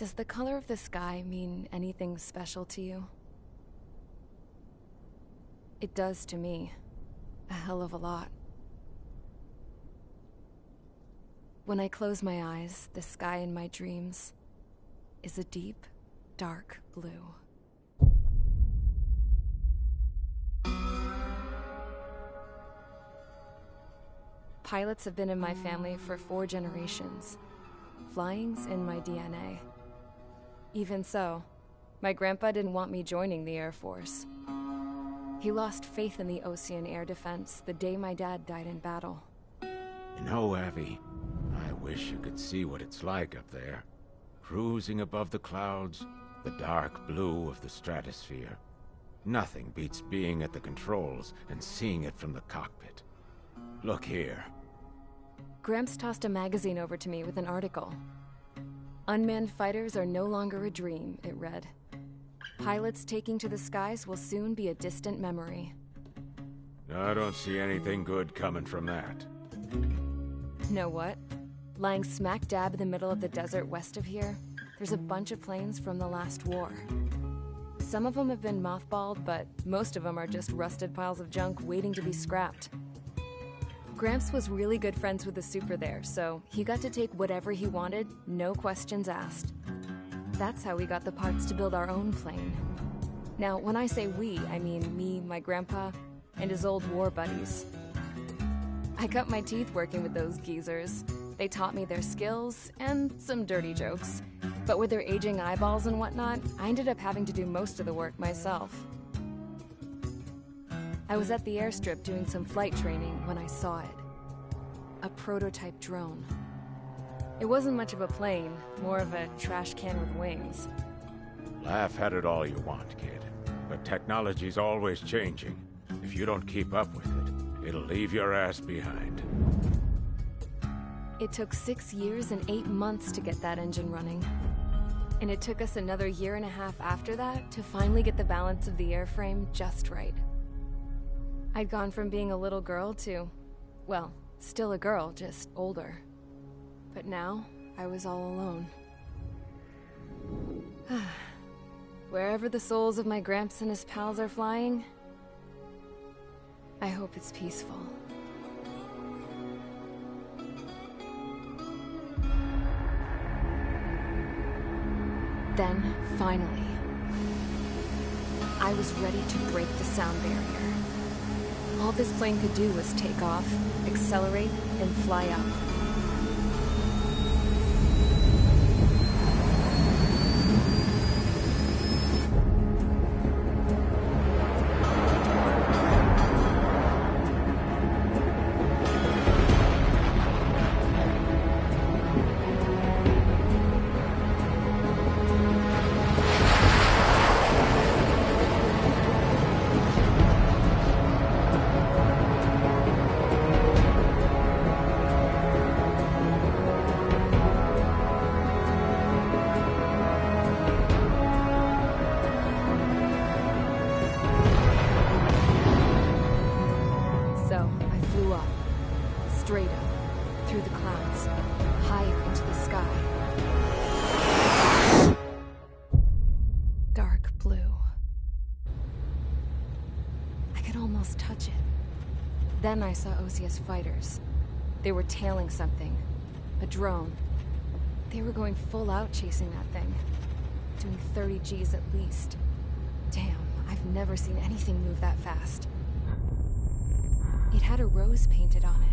Does the color of the sky mean anything special to you? It does to me. A hell of a lot. When I close my eyes, the sky in my dreams is a deep, dark blue. Pilots have been in my family for 4 generations. Flying's in my DNA. Even so, my grandpa didn't want me joining the Air Force. He lost faith in the Osean air defense the day my dad died in battle. You know, Abby, I wish you could see what it's like up there. Cruising above the clouds, the dark blue of the stratosphere. Nothing beats being at the controls and seeing it from the cockpit. Look here. Gramps tossed a magazine over to me with an article. Unmanned fighters are no longer a dream, it read. Pilots taking to the skies will soon be a distant memory. I don't see anything good coming from that. Know what? Lying smack dab in the middle of the desert west of here, there's a bunch of planes from the last war. Some of them have been mothballed, but most of them are just rusted piles of junk waiting to be scrapped. Gramps was really good friends with the super there, so he got to take whatever he wanted, no questions asked. That's how we got the parts to build our own plane. Now, when I say we, I mean me, my grandpa, and his old war buddies. I cut my teeth working with those geezers. They taught me their skills, and some dirty jokes. But with their aging eyeballs and whatnot, I ended up having to do most of the work myself. I was at the airstrip doing some flight training when I saw it. A prototype drone. It wasn't much of a plane, more of a trash can with wings. Laugh at it all you want, kid. But technology's always changing. If you don't keep up with it, it'll leave your ass behind. It took 6 years and 8 months to get that engine running. And it took us another 1.5 years after that to finally get the balance of the airframe just right. I'd gone from being a little girl to, well, still a girl, just older. But now, I was all alone. Wherever the souls of my Gramps and his pals are flying, I hope it's peaceful. Then, finally, I was ready to break the sound barrier. All this plane could do was take off, accelerate, and fly up. Straight up, through the clouds, higher into the sky. Dark blue. I could almost touch it. Then I saw Osea's fighters. They were tailing something. A drone. They were going full out chasing that thing. Doing 30 Gs at least. Damn, I've never seen anything move that fast. It had a rose painted on it.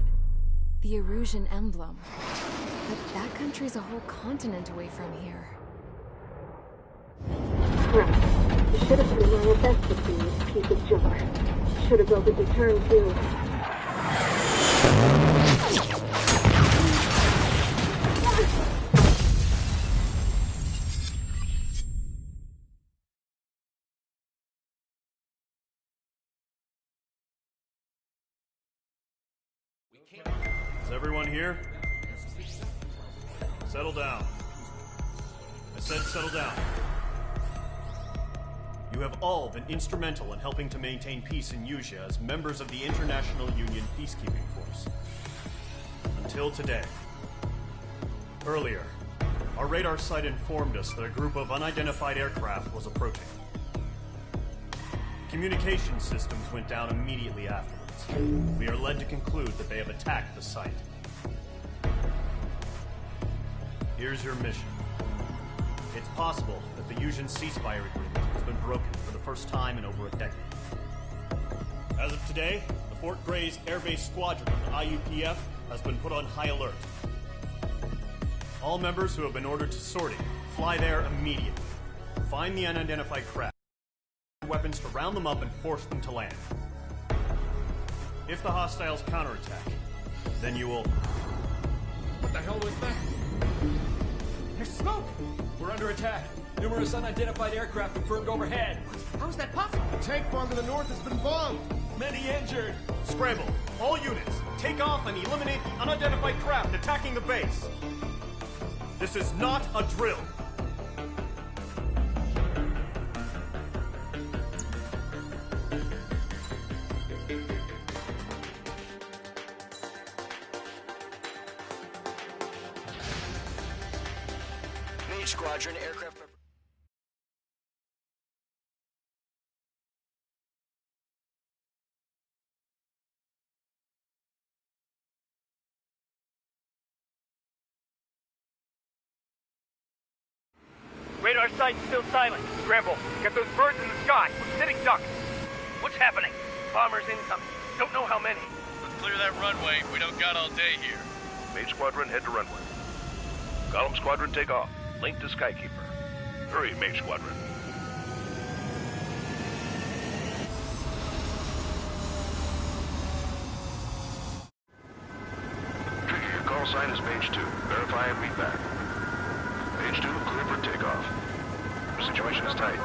The Erusian emblem. But that country's a whole continent away from here. Right. You should have been doing your best with this piece of junk. Should have built a return too. Is everyone here? Settle down. I said settle down. You have all been instrumental in helping to maintain peace in Usea as members of the International Union Peacekeeping Force. Until today. Earlier, Our radar site informed us that a group of unidentified aircraft was approaching. Communication systems went down immediately afterwards. We are led to conclude that they have attacked the site. Here's your mission. It's possible that the Yuuzhan ceasefire agreement has been broken for the first time in over a decade. As of today, the Fort Grays Air Base Squadron of the IUPF has been put on high alert. All members who have been ordered to sortie, fly there immediately. Find the unidentified craft. Weapons to round them up and force them to land. If the hostiles counterattack, then you will... What the hell was that? There's smoke! We're under attack. Numerous unidentified aircraft confirmed overhead. How is that possible? The tank farm to the north has been bombed. Many injured. Scramble! All units, take off and eliminate the unidentified craft attacking the base. This is not a drill. Mage Squadron aircraft... Radar site's still silent. Scramble. Get those birds in the sky. We're sitting ducks. What's happening? Bombers incoming. Don't know how many. Let's clear that runway. We don't got all day here. Mage Squadron, head to runway. Golem Squadron, take off. Link to Skykeeper. Hurry, Mage Squadron. Trigger, your call sign is Mage 2. Verify and read back. Mage 2, clear for takeoff. The situation is tight.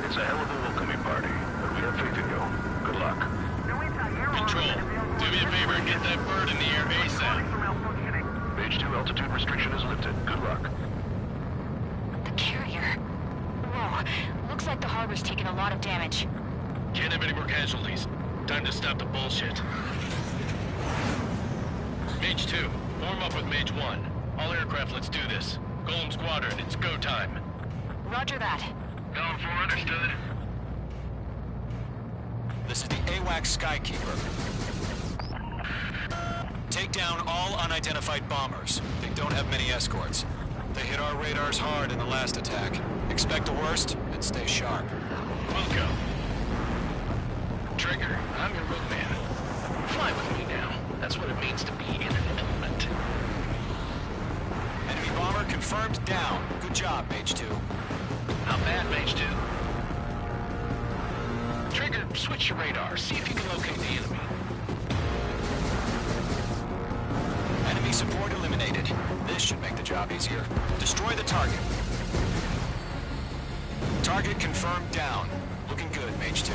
It's a hell of a welcoming party, but we have faith in you. Good luck. Control, do me a favor and get that bird in the air ASAP. Mage 2, altitude restriction is lifted. Good luck. The carrier. Whoa. Looks like the harbor's taken a lot of damage. Can't have any more casualties. Time to stop the bullshit. Mage 2, form up with Mage 1. All aircraft, let's do this. Golem Squadron, it's go time. Roger that. Golem 4, understood. This is the AWACS Skykeeper. Take down all unidentified bombers. They don't have many escorts. They hit our radars hard in the last attack. Expect the worst and stay sharp. Welcome. Trigger, I'm your wingman. Fly with me now. That's what it means to be in an element. Enemy bomber confirmed down. Good job, Mage 2. Not bad, Mage 2. Trigger, switch your radar. See if you can locate the enemy. Enemy support eliminated. This should make the job easier. Destroy the target. Target confirmed down. Looking good, Mage 2.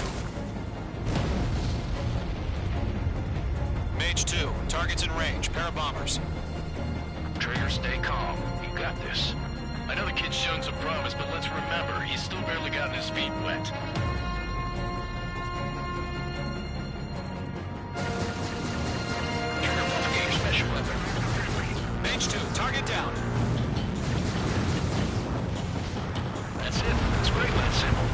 Mage 2, target's in range. Pair of bombers. Trigger, stay calm. You got this. I know the kid's shown some promise, but let's remember, he's still barely gotten his feet wet. Trigger, full-gauge special weapon. Mage 2, target down. That's it. It's great when it's simple.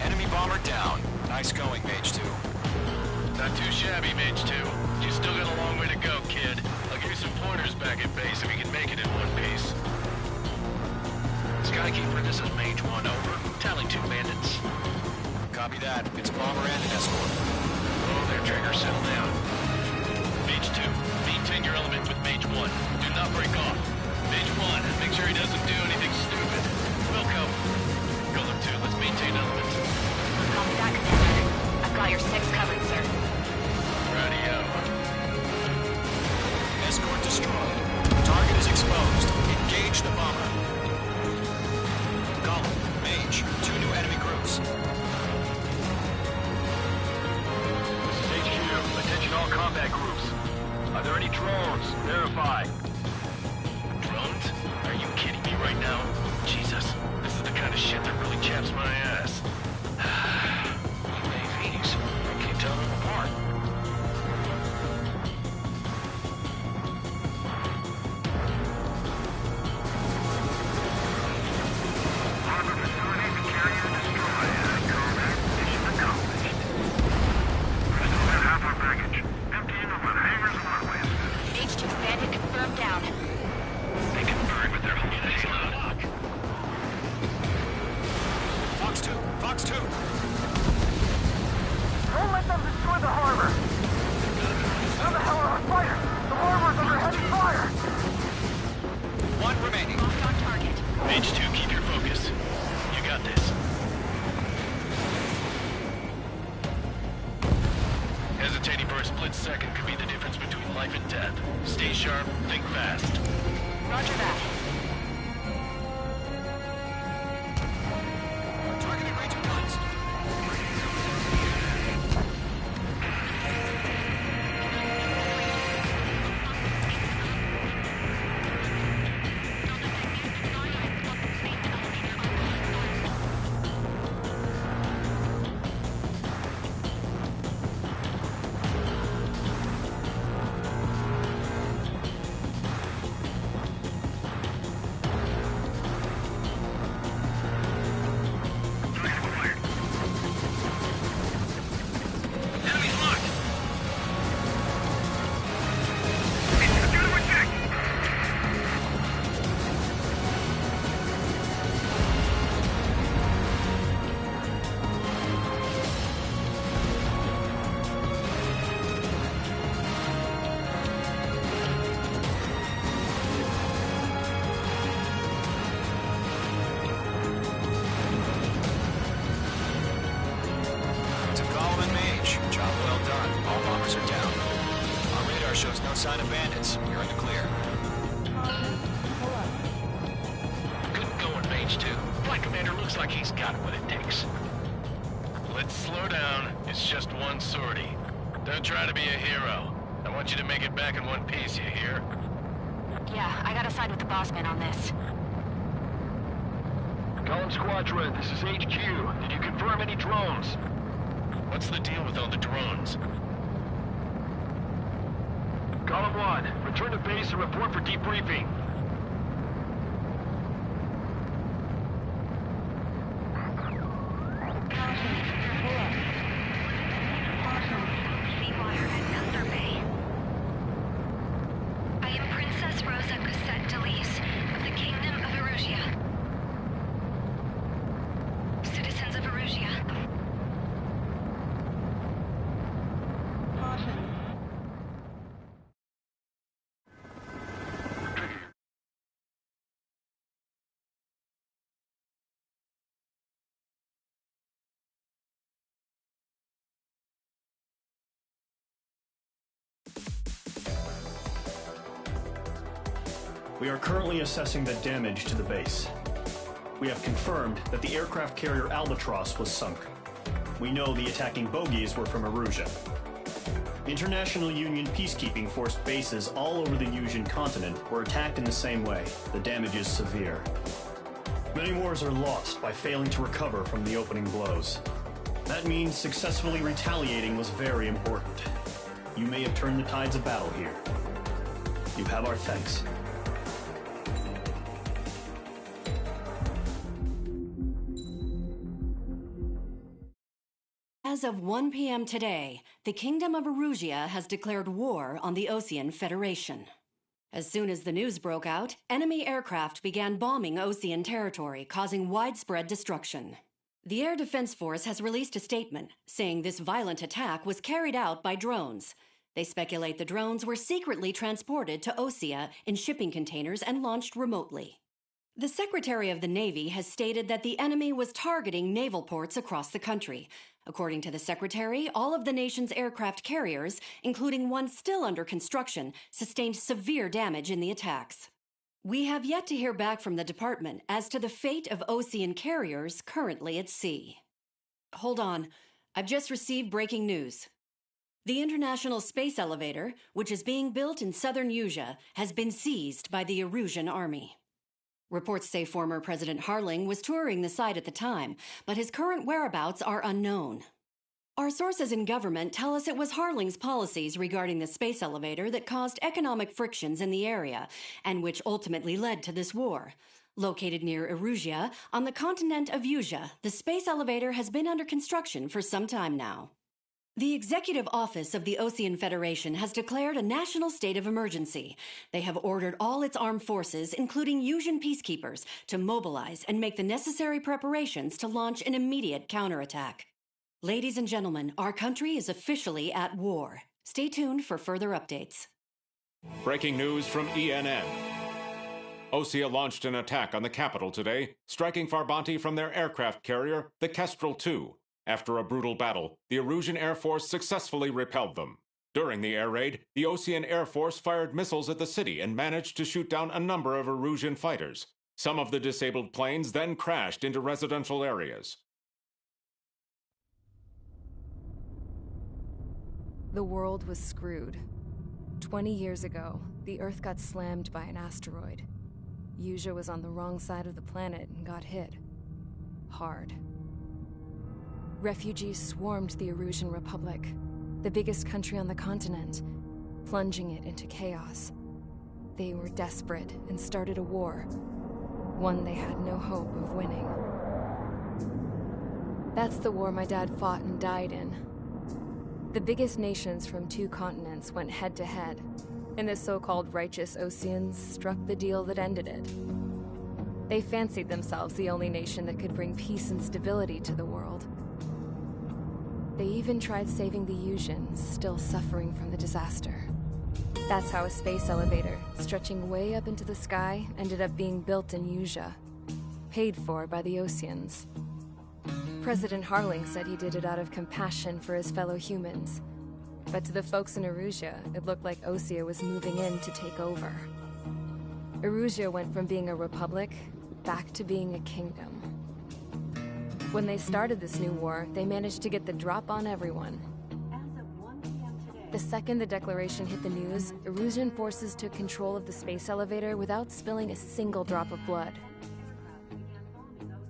Enemy bomber down. Nice going, Mage 2. Not too shabby, Mage 2. You still got a long way to go, kid. I'll give you some pointers back at base if you can make it in one piece. Skykeeper, this is Mage 1, over. Tally 2 bandits. Copy that. It's a bomber and an escort. Oh, there, Trigger, settle down. Mage 2, maintain your element with Mage 1. Do not break off. Mage 1, make sure he doesn't do anything stupid. Wilco. Golem 2, let's maintain element. Copy that, Commander. I've got your 6 covered, sir. Radio. Escort destroyed. Target is exposed. Engage the bomber. Golem, Mage, 2 new enemy groups. Fox 2. Don't let them destroy the harbor! Where the hell are our fighters? The harbor's under heavy fire! One remaining. Locked on target. Mage 2, keep your focus. You got this. Hesitating for a split second could be the difference between life and death. Stay sharp, think fast. Roger that. Targeting range of guns. Shows no sign of bandits. You're in the clear. Good going, Mage 2. Flight Commander looks like he's got what it takes. Let's slow down. It's just one sortie. Don't try to be a hero. I want you to make it back in one piece, you hear? Yeah, I gotta side with the boss man on this. Column Squadron, this is HQ. Did you confirm any drones? What's the deal with all the drones? Column 1, return to base and report for debriefing. Seawire at Thunder Bay. I am Princess Rosa Cosette Delise of the Kingdom of Erusia. Citizens of Erusia. We are currently assessing the damage to the base. We have confirmed that the aircraft carrier Albatross was sunk. We know the attacking bogies were from Erusia. International Union peacekeeping force bases all over the Yusian continent were attacked in the same way. The damage is severe. Many wars are lost by failing to recover from the opening blows. That means successfully retaliating was very important. You may have turned the tides of battle here. You have our thanks. As of 1 p.m. today, the Kingdom of Erusia has declared war on the Osean Federation. As soon as the news broke out, enemy aircraft began bombing Osean territory, causing widespread destruction. The Air Defense Force has released a statement saying this violent attack was carried out by drones. They speculate the drones were secretly transported to Osea in shipping containers and launched remotely. The Secretary of the Navy has stated that the enemy was targeting naval ports across the country. According to the Secretary, all of the nation's aircraft carriers, including one still under construction, sustained severe damage in the attacks. We have yet to hear back from the department as to the fate of Osean carriers currently at sea. Hold on. I've just received breaking news. The International Space Elevator, which is being built in southern Yusia, has been seized by the Erusian army. Reports say former President Harling was touring the site at the time, but his current whereabouts are unknown. Our sources in government tell us it was Harling's policies regarding the space elevator that caused economic frictions in the area, and which ultimately led to this war. Located near Erusia, on the continent of Yusia, the space elevator has been under construction for some time now. The Executive Office of the Osean Federation has declared a national state of emergency. They have ordered all its armed forces, including Yuuzhan peacekeepers, to mobilize and make the necessary preparations to launch an immediate counterattack. Ladies and gentlemen, our country is officially at war. Stay tuned for further updates. Breaking news from ENN. Osea launched an attack on the capital today, striking Farbanti from their aircraft carrier, the Kestrel II. After a brutal battle, the Erusian Air Force successfully repelled them. During the air raid, the Osean Air Force fired missiles at the city and managed to shoot down a number of Erusian fighters. Some of the disabled planes then crashed into residential areas. The world was screwed. 20 years ago, the Earth got slammed by an asteroid. Yuuzhan was on the wrong side of the planet and got hit. Hard. Refugees swarmed the Erusian Republic, the biggest country on the continent, plunging it into chaos. They were desperate and started a war, one they had no hope of winning. That's the war my dad fought and died in. The biggest nations from 2 continents went head-to-head, and the so-called righteous Oseans struck the deal that ended it. They fancied themselves the only nation that could bring peace and stability to the world. They even tried saving the Yuuzhans, still suffering from the disaster. That's how a space elevator, stretching way up into the sky, ended up being built in Yuuzhan, paid for by the Oseans. President Harling said he did it out of compassion for his fellow humans. But to the folks in Erusia, it looked like Osea was moving in to take over. Erusia went from being a republic back to being a kingdom. When they started this new war, they managed to get the drop on everyone. The second the declaration hit the news, Erusian forces took control of the space elevator without spilling a single drop of blood.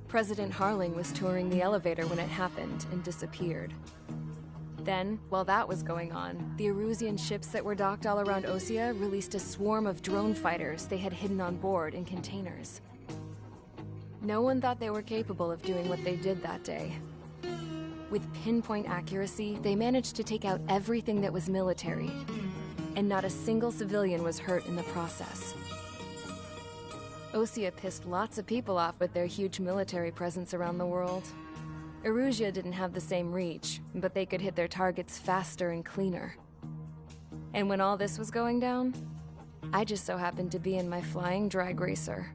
President Harling was touring the elevator when it happened and disappeared. Then, while that was going on, the Erusian ships that were docked all around Osea released a swarm of drone fighters they had hidden on board in containers. No one thought they were capable of doing what they did that day. With pinpoint accuracy, they managed to take out everything that was military, and not a single civilian was hurt in the process. Osea pissed lots of people off with their huge military presence around the world. Erusia didn't have the same reach, but they could hit their targets faster and cleaner. And when all this was going down, I just so happened to be in my flying drag racer.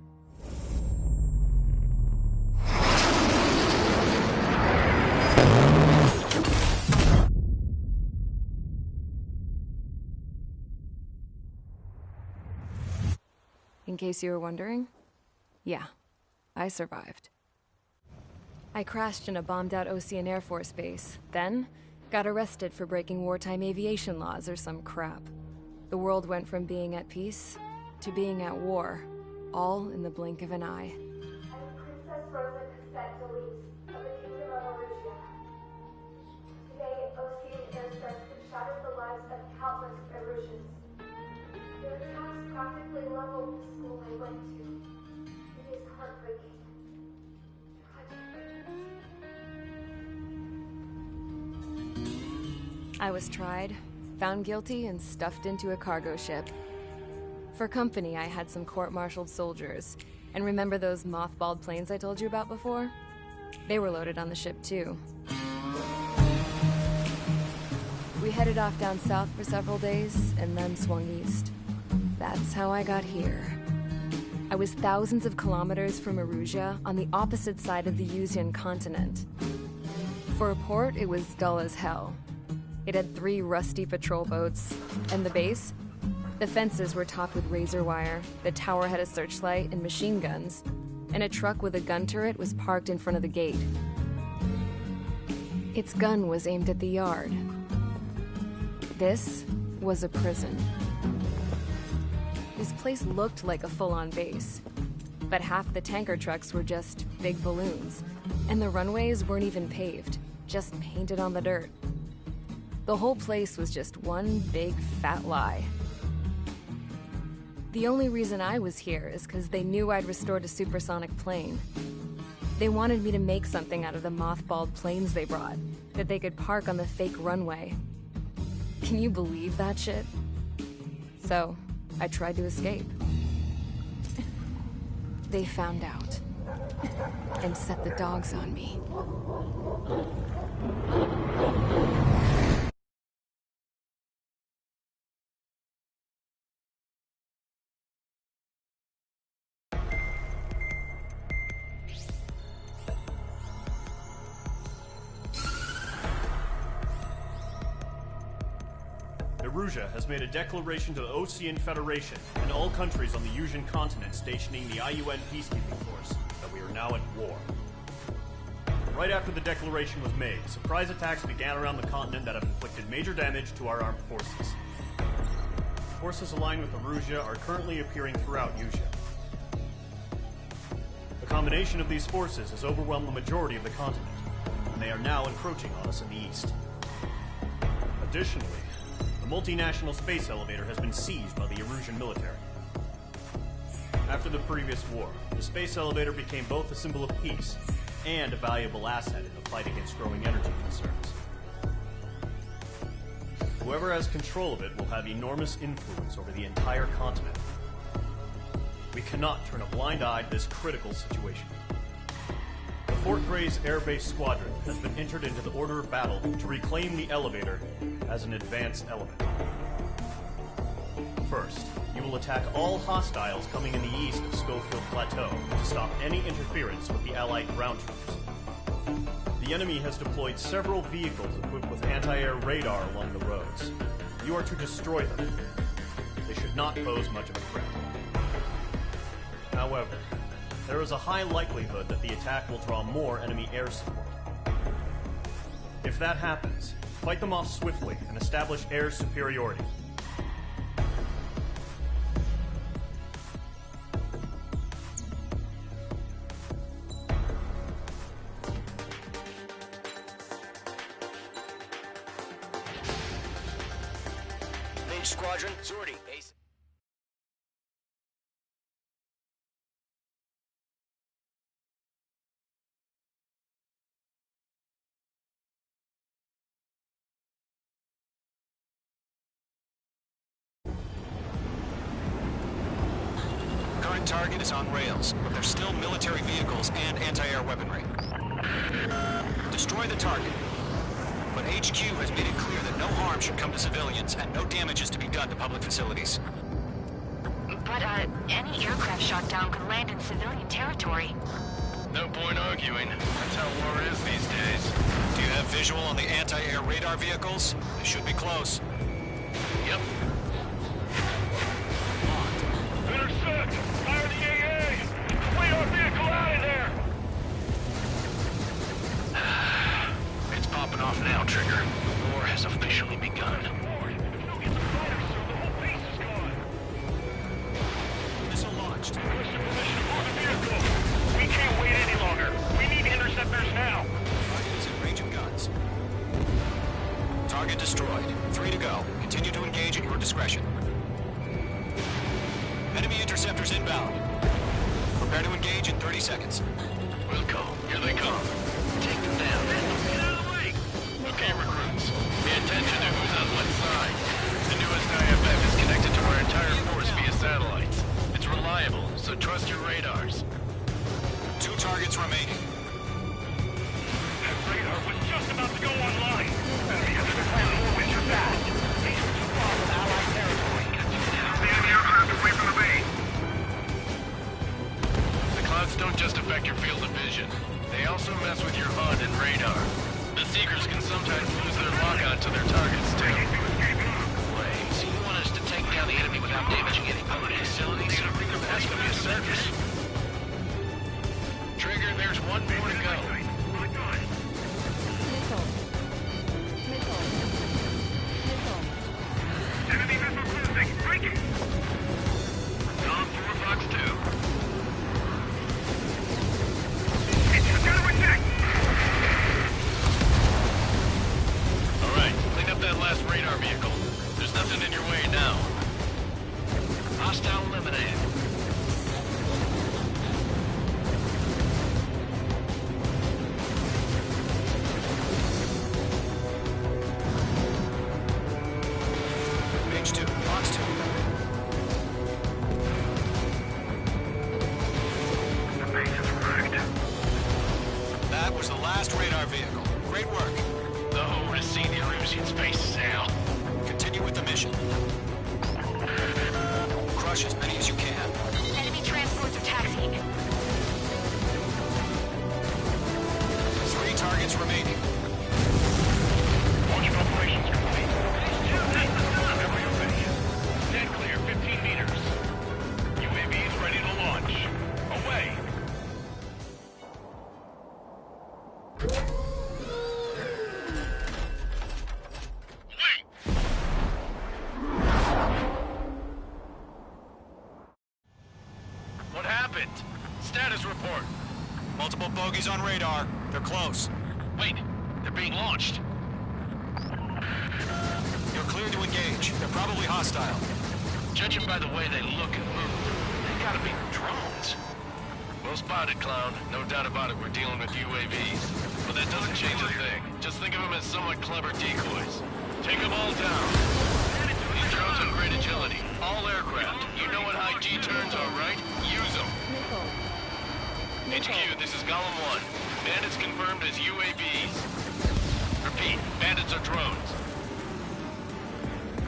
In case you were wondering, yeah, I survived. I crashed in a bombed-out Osean Air Force base, then got arrested for breaking wartime aviation laws or some crap. The world went from being at peace to being at war, all in the blink of an eye. Princess Rosa Cassette Delise of the Kingdom of Erusia. Today, Osean airstrikes have shattered the lives of countless Erusians. Their attacks practically leveled the school I went to. It is heartbreaking. I was tried, found guilty, and stuffed into a cargo ship. For company, I had some court-martialed soldiers. And remember those mothballed planes I told you about before? They were loaded on the ship, too. We headed off down south for several days, and then swung east. That's how I got here. I was thousands of kilometers from Erusia, on the opposite side of the Yuuzhan continent. For a port, it was dull as hell. It had 3 rusty patrol boats, and the base? The fences were topped with razor wire, the tower had a searchlight and machine guns, and a truck with a gun turret was parked in front of the gate. Its gun was aimed at the yard. This was a prison. This place looked like a full-on base, but half the tanker trucks were just big balloons, and the runways weren't even paved, just painted on the dirt. The whole place was just one big fat lie. The only reason I was here is because they knew I'd restored a supersonic plane. They wanted me to make something out of the mothballed planes they brought, that they could park on the fake runway. Can you believe that shit? So, I tried to escape. They found out, and set the dogs on me. Erusea has made a declaration to the Osean Federation and all countries on the Yusian continent stationing the IUN peacekeeping force that we are now at war. Right after the declaration was made, surprise attacks began around the continent that have inflicted major damage to our armed forces. Forces aligned with Erusea are currently appearing throughout Yusia. The combination of these forces has overwhelmed the majority of the continent, and they are now encroaching on us in the east. Additionally, the multinational space elevator has been seized by the Erusian military. After the previous war, the space elevator became both a symbol of peace and a valuable asset in the fight against growing energy concerns. Whoever has control of it will have enormous influence over the entire continent. We cannot turn a blind eye to this critical situation. The Fort Gray's Air Base Squadron has been entered into the order of battle to reclaim the elevator as an advance element. First, you will attack all hostiles coming in the east of Schofield Plateau to stop any interference with the Allied ground troops. The enemy has deployed several vehicles equipped with anti-air radar along the roads. You are to destroy them. They should not pose much of a threat. However, there is a high likelihood that the attack will draw more enemy air support. If that happens, fight them off swiftly and establish air superiority. Mage Squadron, Zordy, Ace. Current target is on rails, but there's still military vehicles and anti-air weaponry. Destroy the target. But HQ has made it clear that no harm should come to civilians and no damage is to be done to public facilities. But, any aircraft shot down could land in civilian territory. No point arguing. That's how war is these days. Do you have visual on the anti-air radar vehicles? They should be close. Yep. Intercept! Fire the AA! Complete our vehicle out of there! It's popping off now, Trigger. The war has officially begun. Missile launched. We can't wait any longer. We need interceptors now. Target is in range of guns. Target destroyed. 3 to go. Continue to engage at your discretion. Enemy interceptors inbound. Prepare to engage in 30 seconds. Wilco, here they come. Take them down. Get out of the way! Okay, recruits. Pay attention to who's on what side. The newest IFF is connected to our entire force via satellites. It's reliable, so trust your radars. 2 targets remaining. That radar was just about to go online. The enemy plan moving too fast. These are too far from Allied territory. The enemy aircraft away from the base. The clouds don't just affect your field of vision. They also mess with your HUD and radar. The Seekers can sometimes lose their lockout to their targets, too. Wait, so you want us to take down the enemy without damaging any public facilities? That's gonna be a circus. Trigger, there's one more to go. Missile. Missile. Missile. Enemy missile cruising. Break it. Dom 4 Fox 2. It's gonna attack. All right, clean up that last radar vehicle. There's nothing in your way now. Hostile eliminated. last radar vehicle. Great work. The Horde has seen the Erusian space, Al. Continue with the mission. Crush as many as you can. Enemy transports are taxiing. 3 targets remaining. Launch preparations complete. Whenever you're ready. Stand clear, 15 meters. UAVs ready to launch. Away. What happened? Status report. Multiple bogies on radar. They're close. Wait, they're being launched. You're cleared to engage. They're probably hostile. Judging by the way they look and move, they gotta be drones. Well spotted, Clown. No doubt about it, we're dealing with UAVs. But that doesn't change a thing. Just think of them as somewhat clever decoys. Take them all down. These drones have great agility. All aircraft. You know what high G turns are, right? Use them. HQ, this is Golem 1. Bandits confirmed as UAVs. Repeat, bandits are drones.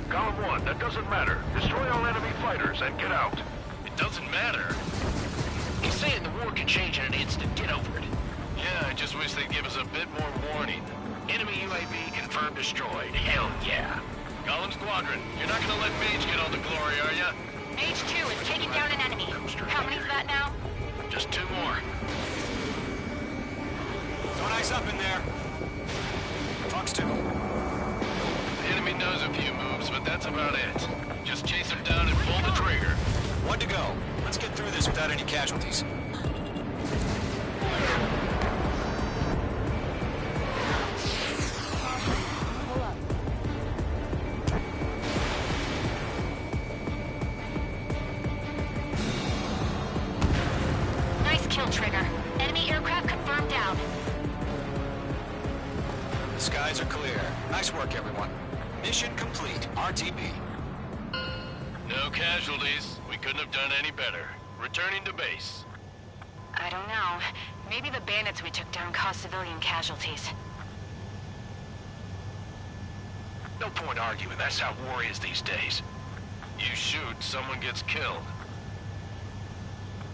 Golem 1, that doesn't matter. Destroy all enemy fighters and get out. It doesn't matter. He's saying the war can change in an instant. Get over it. Yeah, I just wish they'd give us a bit more warning. Enemy UAV confirmed destroyed. Hell yeah. Golem Squadron, you're not gonna let Mage get all the glory, are ya? Mage 2 is taking down an enemy. How many's that now? Just 2 more. Don't ice up in there. Fox 2. The enemy knows a few moves, but that's about it. Just chase him down and pull the trigger. 1 to go. Let's get through this without any casualties. Nice kill, Trigger. Enemy aircraft confirmed down. The skies are clear. Nice work, everyone. Mission complete. RTB. No casualties. We couldn't have done any better. Returning to base. I don't know. Maybe the bandits we took down caused civilian casualties. No point arguing. That's how war is these days. You shoot, someone gets killed.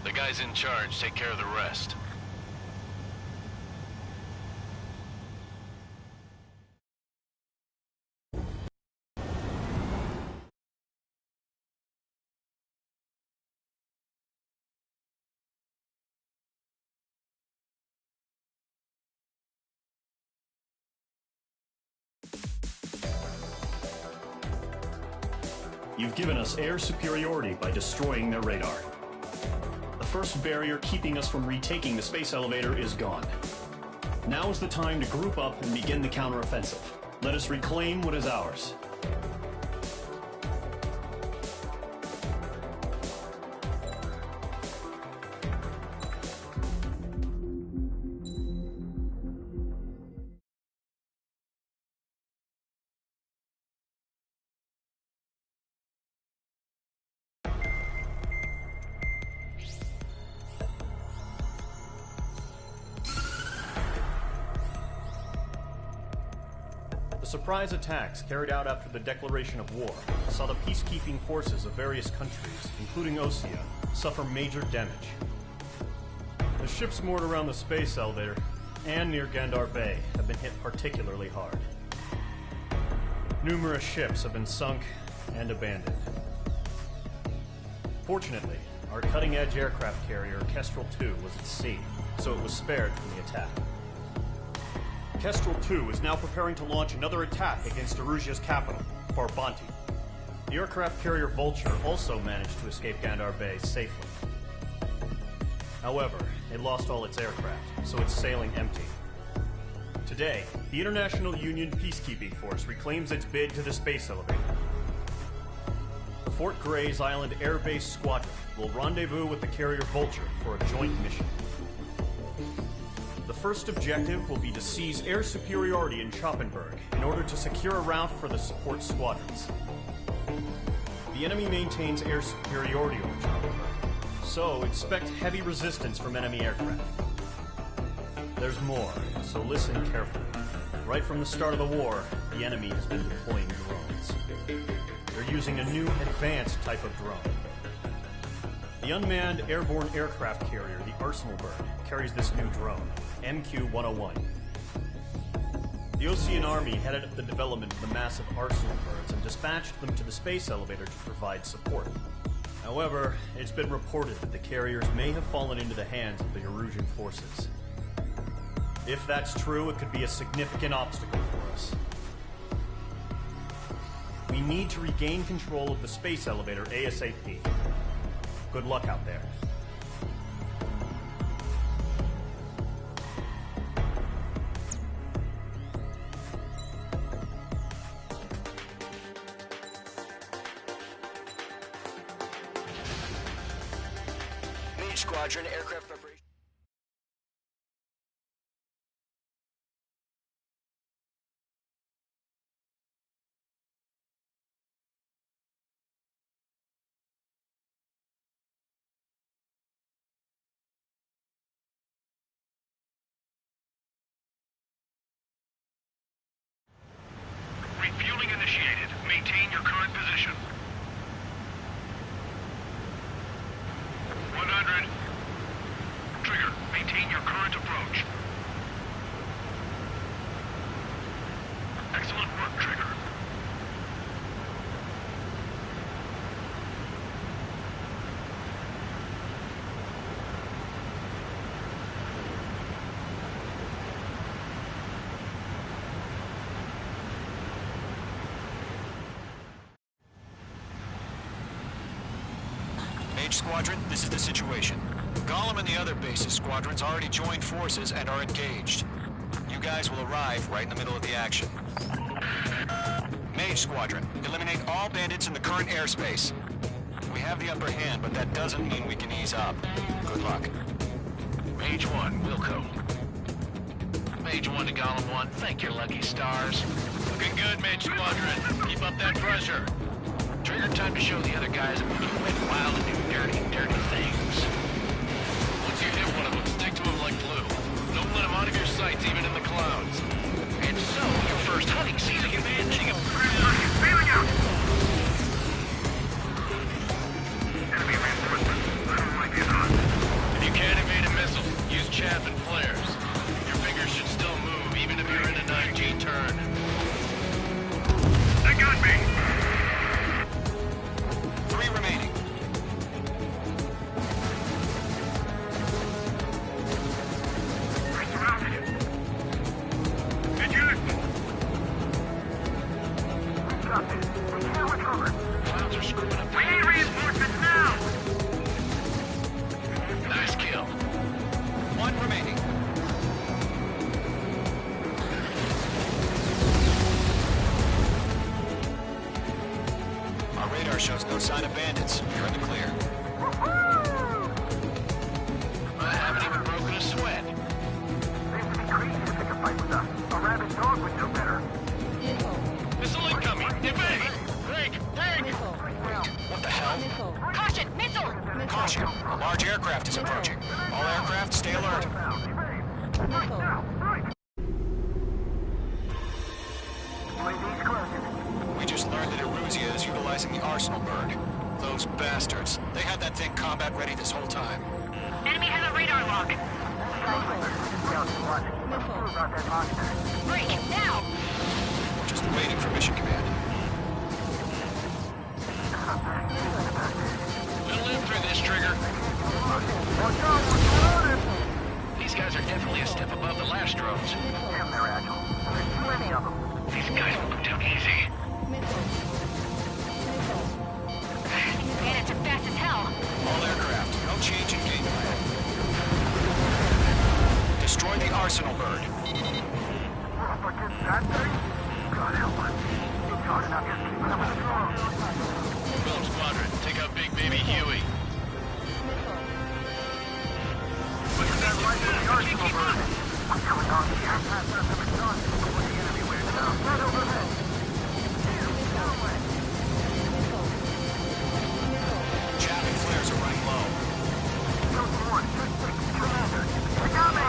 The guys in charge take care of the rest. You've given us air superiority by destroying their radar. The first barrier keeping us from retaking the space elevator is gone. Now is the time to group up and begin the counteroffensive. Let us reclaim what is ours. The surprise attacks carried out after the declaration of war saw the peacekeeping forces of various countries, including Osea, suffer major damage. The ships moored around the space elevator and near Gandar Bay have been hit particularly hard. Numerous ships have been sunk and abandoned. Fortunately, our cutting-edge aircraft carrier, Kestrel 2, was at sea, so it was spared from the attack. Kestrel 2 is now preparing to launch another attack against Erusia's capital, Farbanti. The aircraft carrier Vulture also managed to escape Gandar Bay safely. However, it lost all its aircraft, so it's sailing empty. Today, the International Union Peacekeeping Force reclaims its bid to the space elevator. The Fort Grays Island Air Base Squadron will rendezvous with the carrier Vulture for a joint mission. The first objective will be to seize air superiority in Schoppenberg in order to secure a route for the support squadrons. The enemy maintains air superiority over Schoppenberg, so expect heavy resistance from enemy aircraft. There's more, so listen carefully. Right from the start of the war, the enemy has been deploying drones. They're using a new advanced type of drone. The unmanned airborne aircraft carrier, the Arsenal Bird, carries this new drone, MQ-101. The Osean Army headed up the development of the massive Arsenal Birds and dispatched them to the space elevator to provide support. However, it's been reported that the carriers may have fallen into the hands of the Erusian forces. If that's true, it could be a significant obstacle for us. We need to regain control of the space elevator ASAP. Good luck out there. Mage Squadron, aircraft preparation. Refueling initiated. Maintain your current position. 100. Trigger, maintain your current approach. Excellent work, Trigger. Mage Squadron, this is the situation. Gollum and the other bases squadrons already joined forces and are engaged. You guys will arrive right in the middle of the action. Mage Squadron, eliminate all bandits in the current airspace. We have the upper hand, but that doesn't mean we can ease up. Good luck. Mage 1, Wilco. Mage 1 to Gollum 1, thank your lucky stars. Looking good, Mage Squadron. Keep up that pressure. Trigger, time to show the other guys that we can win wild and do dirty, dirty things. Once you hit one of them, stick to them like glue. Don't let them out of your sights, even in the clouds. And so, your first hunting season, you're managing a... Failing out! Enemy reinforcements. I don't like it hot. If you can't evade a missile, use chaff and flares. Your fingers should still move, even if you're in a 9G turn. They got me! 3 remaining. We're surrounded. Did you? We got this. We can't recover. Clouds are screwing up. We need reinforcements now! Nice kill. 1 remaining. Our radar shows no sign of bandits. You're in the clear. I haven't even broken a sweat. Seems to be crazy to pick a fight with us. A rabid dog would know better. Missile incoming! Evade! Break! Break! What the hell? Caution! Missile! Caution! A large aircraft is approaching. All aircraft, stay alert. UAV's closing. We just learned that Eruzia is utilizing the Arsenal Bird. Those bastards. They had that thing combat ready this whole time. Enemy has a radar lock. Break! Now! We're just waiting for mission command. We'll live through this, Trigger. These guys are definitely a step above the last drones. Damn, they're agile. There's too many of them. These guys will go down easy. Bandits are fast as hell. All aircraft, no change in game plan. Destroy the Arsenal Bird. But did that thing? God help us. It's hard enough just keeping up with the drones. Phillips Squadron, take out Big Baby Huey. Look at that right in the Arsenal Bird. What's going on here? Past us and exhaust. What the enemy wears now. Right overhead. Chaff and flares are running low. Zone 1, 2-6, Commander. They got me!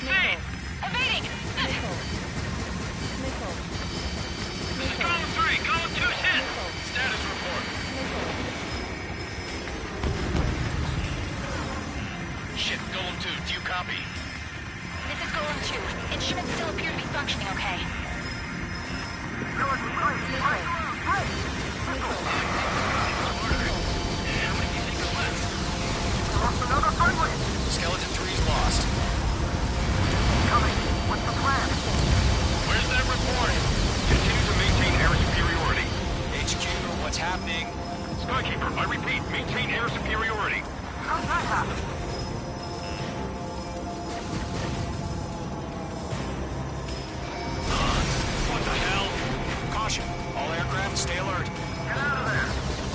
Evade! Evading! This is Column 3. Column 2's hit. Status report. Shit, Golem 2, do you copy? This is Golem 2. Instruments still appear to be functioning okay. Skeleton 3's lost. What's the plan? Where's that report? Continue to maintain air superiority. HQ, what's happening? Skykeeper, I repeat, maintain air superiority. How's that happen? What the hell? Caution, all aircraft stay alert. Get out of there.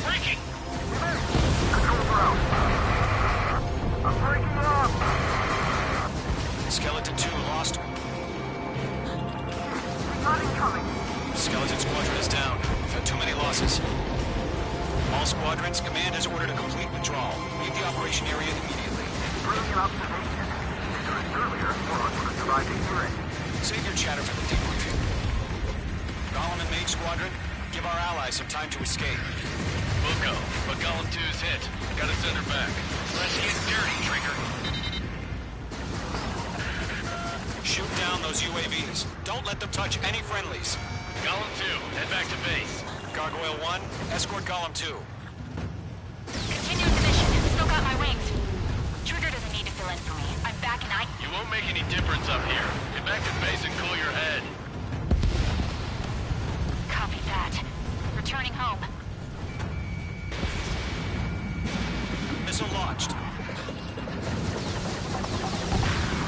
Breaking! Controls are out. I'm breaking off. Skeleton 2 lost. Not incoming. Skeleton Squadron is down. We've had too many losses. All squadrons, command has ordered a complete withdrawal. Leave the operation area immediately. Brilliant observation. Do it earlier, or I would have tried to hear it. Save your chatter for the debriefing. Golem and Mage Squadron, give our allies some time to escape. We'll go, but Golem 2's hit. Gotta send her back. Let's get dirty, Trigger. Shoot down those UAVs. Don't let them touch any friendlies. Golem 2, head back to base. Gargoyle 1, escort Golem 2. Continue the mission. Still got my wings. Trigger doesn't need to fill in for me. I'm back and You won't make any difference up here. Get back to base and cool your head. Copy that. Returning home. Missile launched.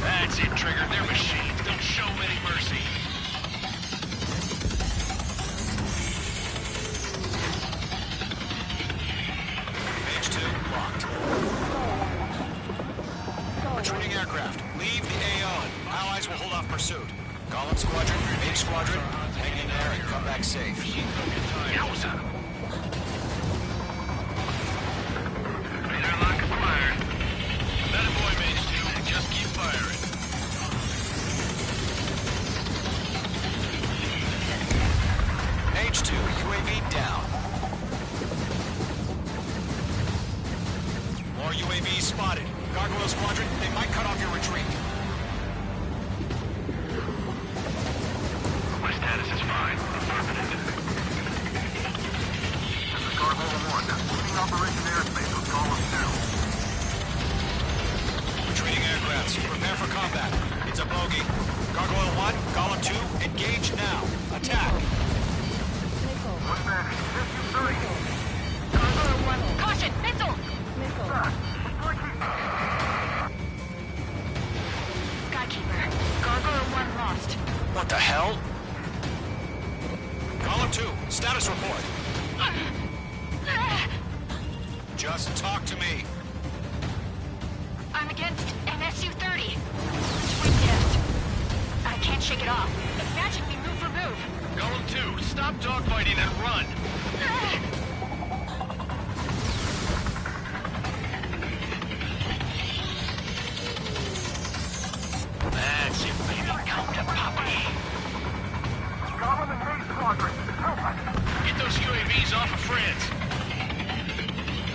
That's it, Trigger. They're machines. Don't show any mercy. Mage 2, locked. Retreating aircraft. Leave the AO. Allies will hold off pursuit. Golem Squadron, Mage Squadron, hang in there and come back safe. Yowza. Radar lock acquired. That boy, Mage 2. Just keep firing. Mage 2, UAV down. More UAVs spotted. Gargoyle Squadron, they might cut off your retreat. My status is fine. Affirmative. This is Gargoyle 1. Moving Operation Airspace with Golem 2. Retreating aircrafts, prepare for combat. It's a bogey. Gargoyle 1, Golem 2, engage now. Attack. What's that? SU-30. Gargoyle 1. Caution! Missile! Skykeeper. Gargoyle 1 lost. What the hell? Golem 2, status report. Just talk to me. I'm against MSU-30. Swing test. I can't shake it off. Imagine we move for move. Golem 2, stop dogfighting and run. That's it, baby. Come to Papa. Golem and Mage Squadron. Help us. Get those UAVs off of France.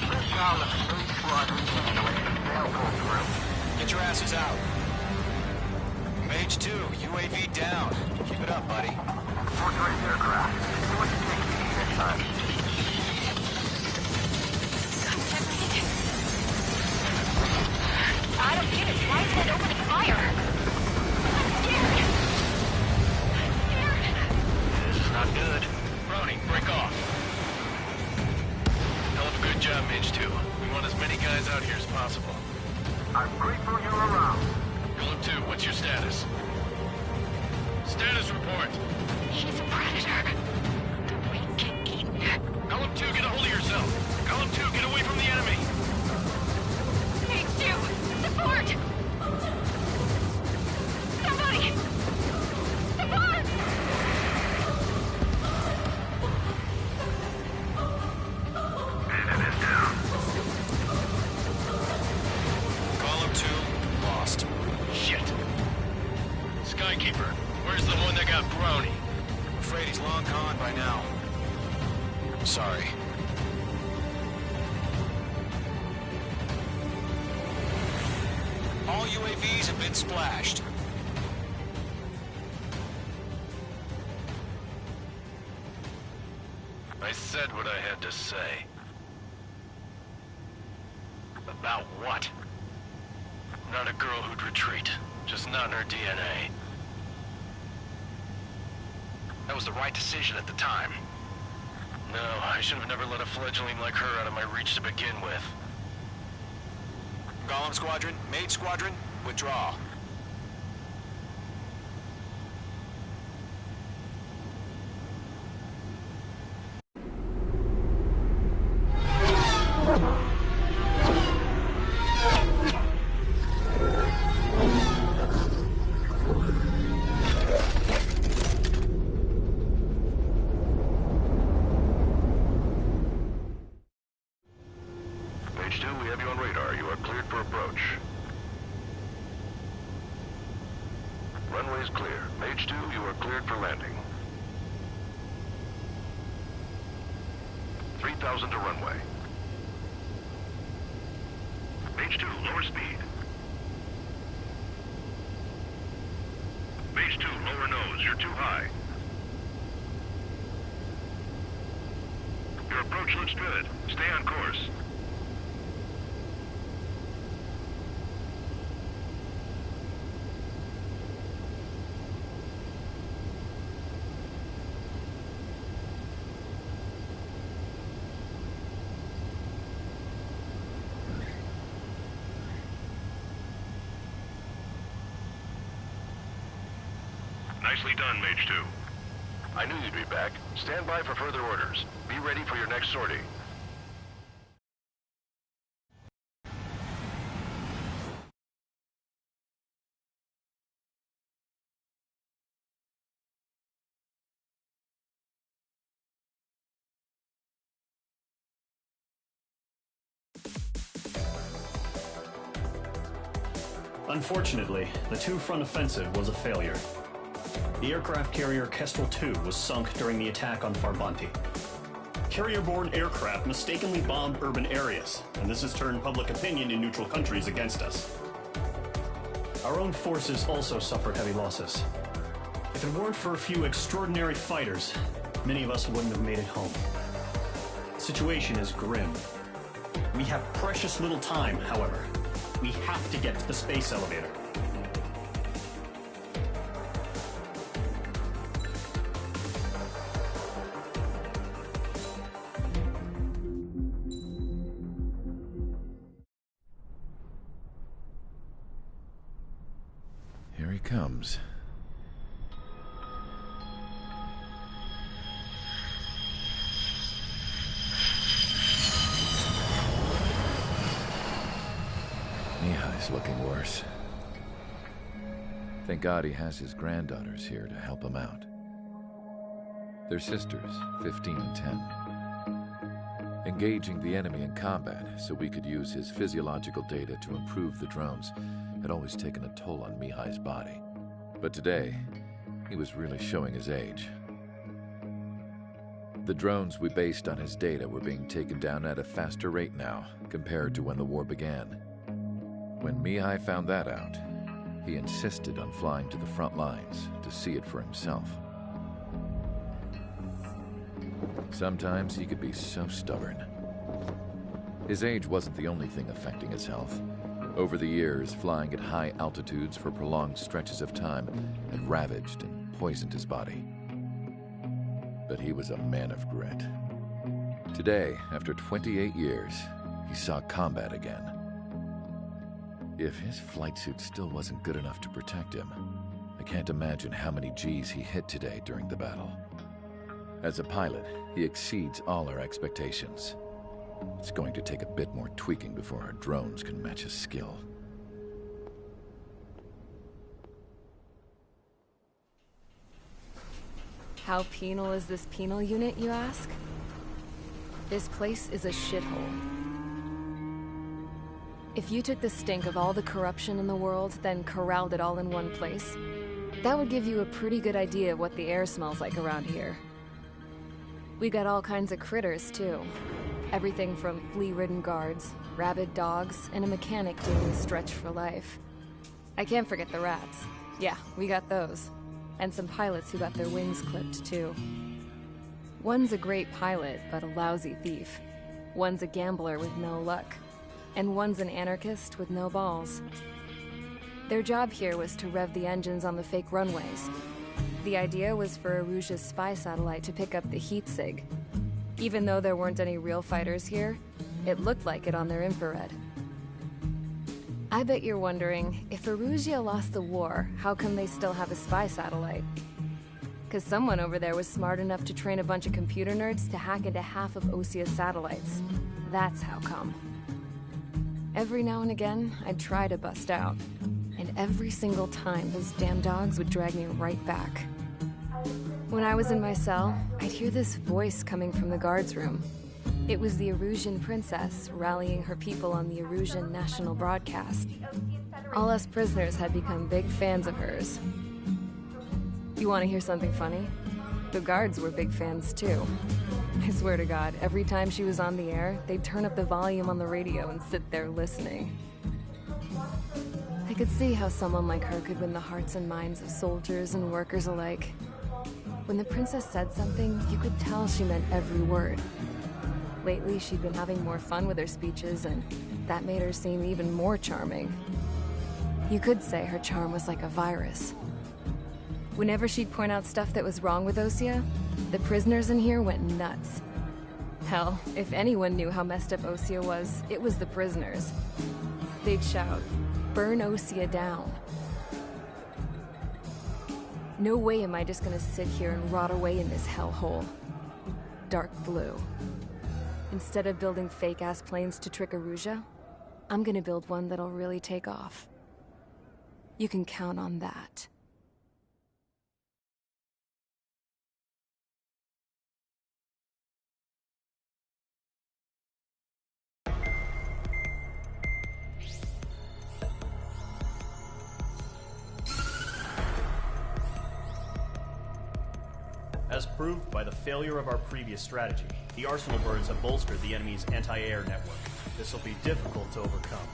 This Golem and Mage Squadron handle it. They'll pull through. Get your asses out. Mage 2, UAV down. Keep it up, buddy. Fortress aircraft. See what you think you need this time. I don't get it. Why is that opening fire? I'm scared. This is not good. Brownie, break off. Hell of a good job, Mage 2. We want as many guys out here as possible. I'm grateful you're around. Golem 2, what's your status? Status report. He's a predator. The weak get eaten. Golem 2, get a hold of yourself. Golem 2, get away from the enemy. Mage 2, support! Somebody! Support! It is down. Golem 2, lost. Shit. Peacekeeper? Where's the one that got Brony? I'm afraid he's long gone by now. Sorry. All UAVs have been splashed. I said what I had to say. About what? Not a girl who'd retreat. Just not in her DNA. That was the right decision at the time. No, I should have never let a fledgling like her out of my reach to begin with. Golem Squadron, Mage Squadron, withdraw. Page 2, we have you on radar. You are cleared for approach. Runway is clear. Mage 2, you are cleared for landing. 3,000 to runway. Mage 2, lower speed. Mage 2, lower nose. You're too high. Your approach looks good. Stay on course. Nicely done, Mage 2. I knew you'd be back. Stand by for further orders. Be ready for your next sortie. Unfortunately, the two-front offensive was a failure. The aircraft carrier Kestrel II was sunk during the attack on Farbanti. Carrier-borne aircraft mistakenly bombed urban areas, and this has turned public opinion in neutral countries against us. Our own forces also suffered heavy losses. If it weren't for a few extraordinary fighters, many of us wouldn't have made it home. The situation is grim. We have precious little time, however. We have to get to the space elevator. Here he comes. Mihai's looking worse. Thank God he has his granddaughters here to help him out. They're sisters, 15 and 10. Engaging the enemy in combat so we could use his physiological data to improve the drones had always taken a toll on Mihai's body. But today, he was really showing his age. The drones we based on his data were being taken down at a faster rate now compared to when the war began. When Mihai found that out, he insisted on flying to the front lines to see it for himself. Sometimes he could be so stubborn. His age wasn't the only thing affecting his health. Over the years, flying at high altitudes for prolonged stretches of time had ravaged and poisoned his body. But he was a man of grit. Today, after 28 years, he saw combat again. If his flight suit still wasn't good enough to protect him, I can't imagine how many Gs he hit today during the battle. As a pilot, he exceeds all our expectations. It's going to take a bit more tweaking before our drones can match his skill. How penal is this penal unit, you ask? This place is a shithole. If you took the stink of all the corruption in the world, then corralled it all in one place, That would give you a pretty good idea of what the air smells like around here. We got all kinds of critters, too. Everything from flea-ridden guards, rabid dogs, and a mechanic doing the stretch for life. I can't forget the rats. Yeah, we got those. And some pilots who got their wings clipped, too. One's a great pilot, but a lousy thief. One's a gambler with no luck. And one's an anarchist with no balls. Their job here was to rev the engines on the fake runways. The idea was for Erusia's spy satellite to pick up the heat sig. Even though there weren't any real fighters here, it looked like it on their infrared. I bet you're wondering, if Erusia lost the war, how come they still have a spy satellite? Because someone over there was smart enough to train a bunch of computer nerds to hack into half of Osia's satellites. That's how come. Every now and again, I'd try to bust out. And every single time, those damn dogs would drag me right back. When I was in my cell, I'd hear this voice coming from the guards room. It was the Erusian princess rallying her people on the Erusian national broadcast. All us prisoners had become big fans of hers. You want to hear something funny? The guards were big fans too. I swear to God, every time she was on the air, they'd turn up the volume on the radio and sit there listening. I could see how someone like her could win the hearts and minds of soldiers and workers alike. When the princess said something, you could tell she meant every word. Lately, she'd been having more fun with her speeches, and that made her seem even more charming. You could say her charm was like a virus. Whenever she'd point out stuff that was wrong with Osia, the prisoners in here went nuts. Hell, if anyone knew how messed up Osia was, it was the prisoners. They'd shout, "Burn Osia down." No way am I just gonna sit here and rot away in this hellhole. Dark blue. Instead of building fake-ass planes to trick Erusia, I'm gonna build one that'll really take off. You can count on that. As proved by the failure of our previous strategy, the Arsenal birds have bolstered the enemy's anti-air network. This will be difficult to overcome.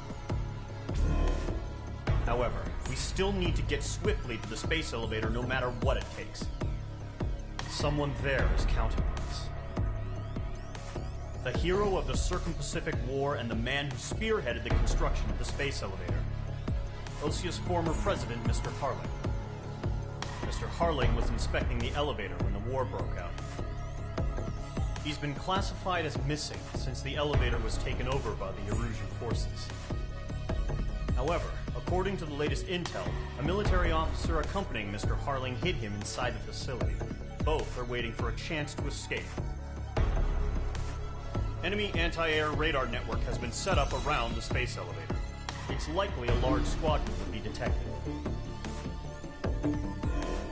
However, we still need to get swiftly to the space elevator no matter what it takes. Someone there is counting on us. The hero of the Circum-Pacific War and the man who spearheaded the construction of the space elevator. Osia's former president, Mr. Harling. Mr. Harling was inspecting the elevator when the war broke out. He's been classified as missing since the elevator was taken over by the Erusian forces. However, according to the latest intel, a military officer accompanying Mr. Harling hid him inside the facility. Both are waiting for a chance to escape. Enemy anti-air radar network has been set up around the space elevator. It's likely a large squadron would be detected.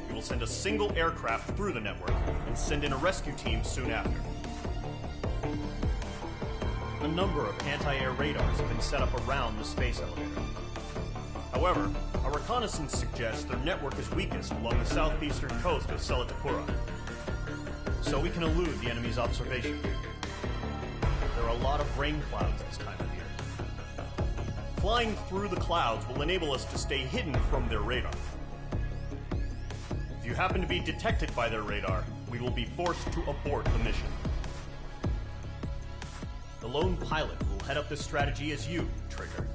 We will send a single aircraft through the network and send in a rescue team soon after. A number of anti-air radars have been set up around the space elevator. However, our reconnaissance suggests their network is weakest along the southeastern coast of Selatukura, so we can elude the enemy's observation. There are a lot of rain clouds this time of year. Flying through the clouds will enable us to stay hidden from their radar. If you happen to be detected by their radar, we will be forced to abort the mission. The lone pilot will head up this strategy as you, Trigger.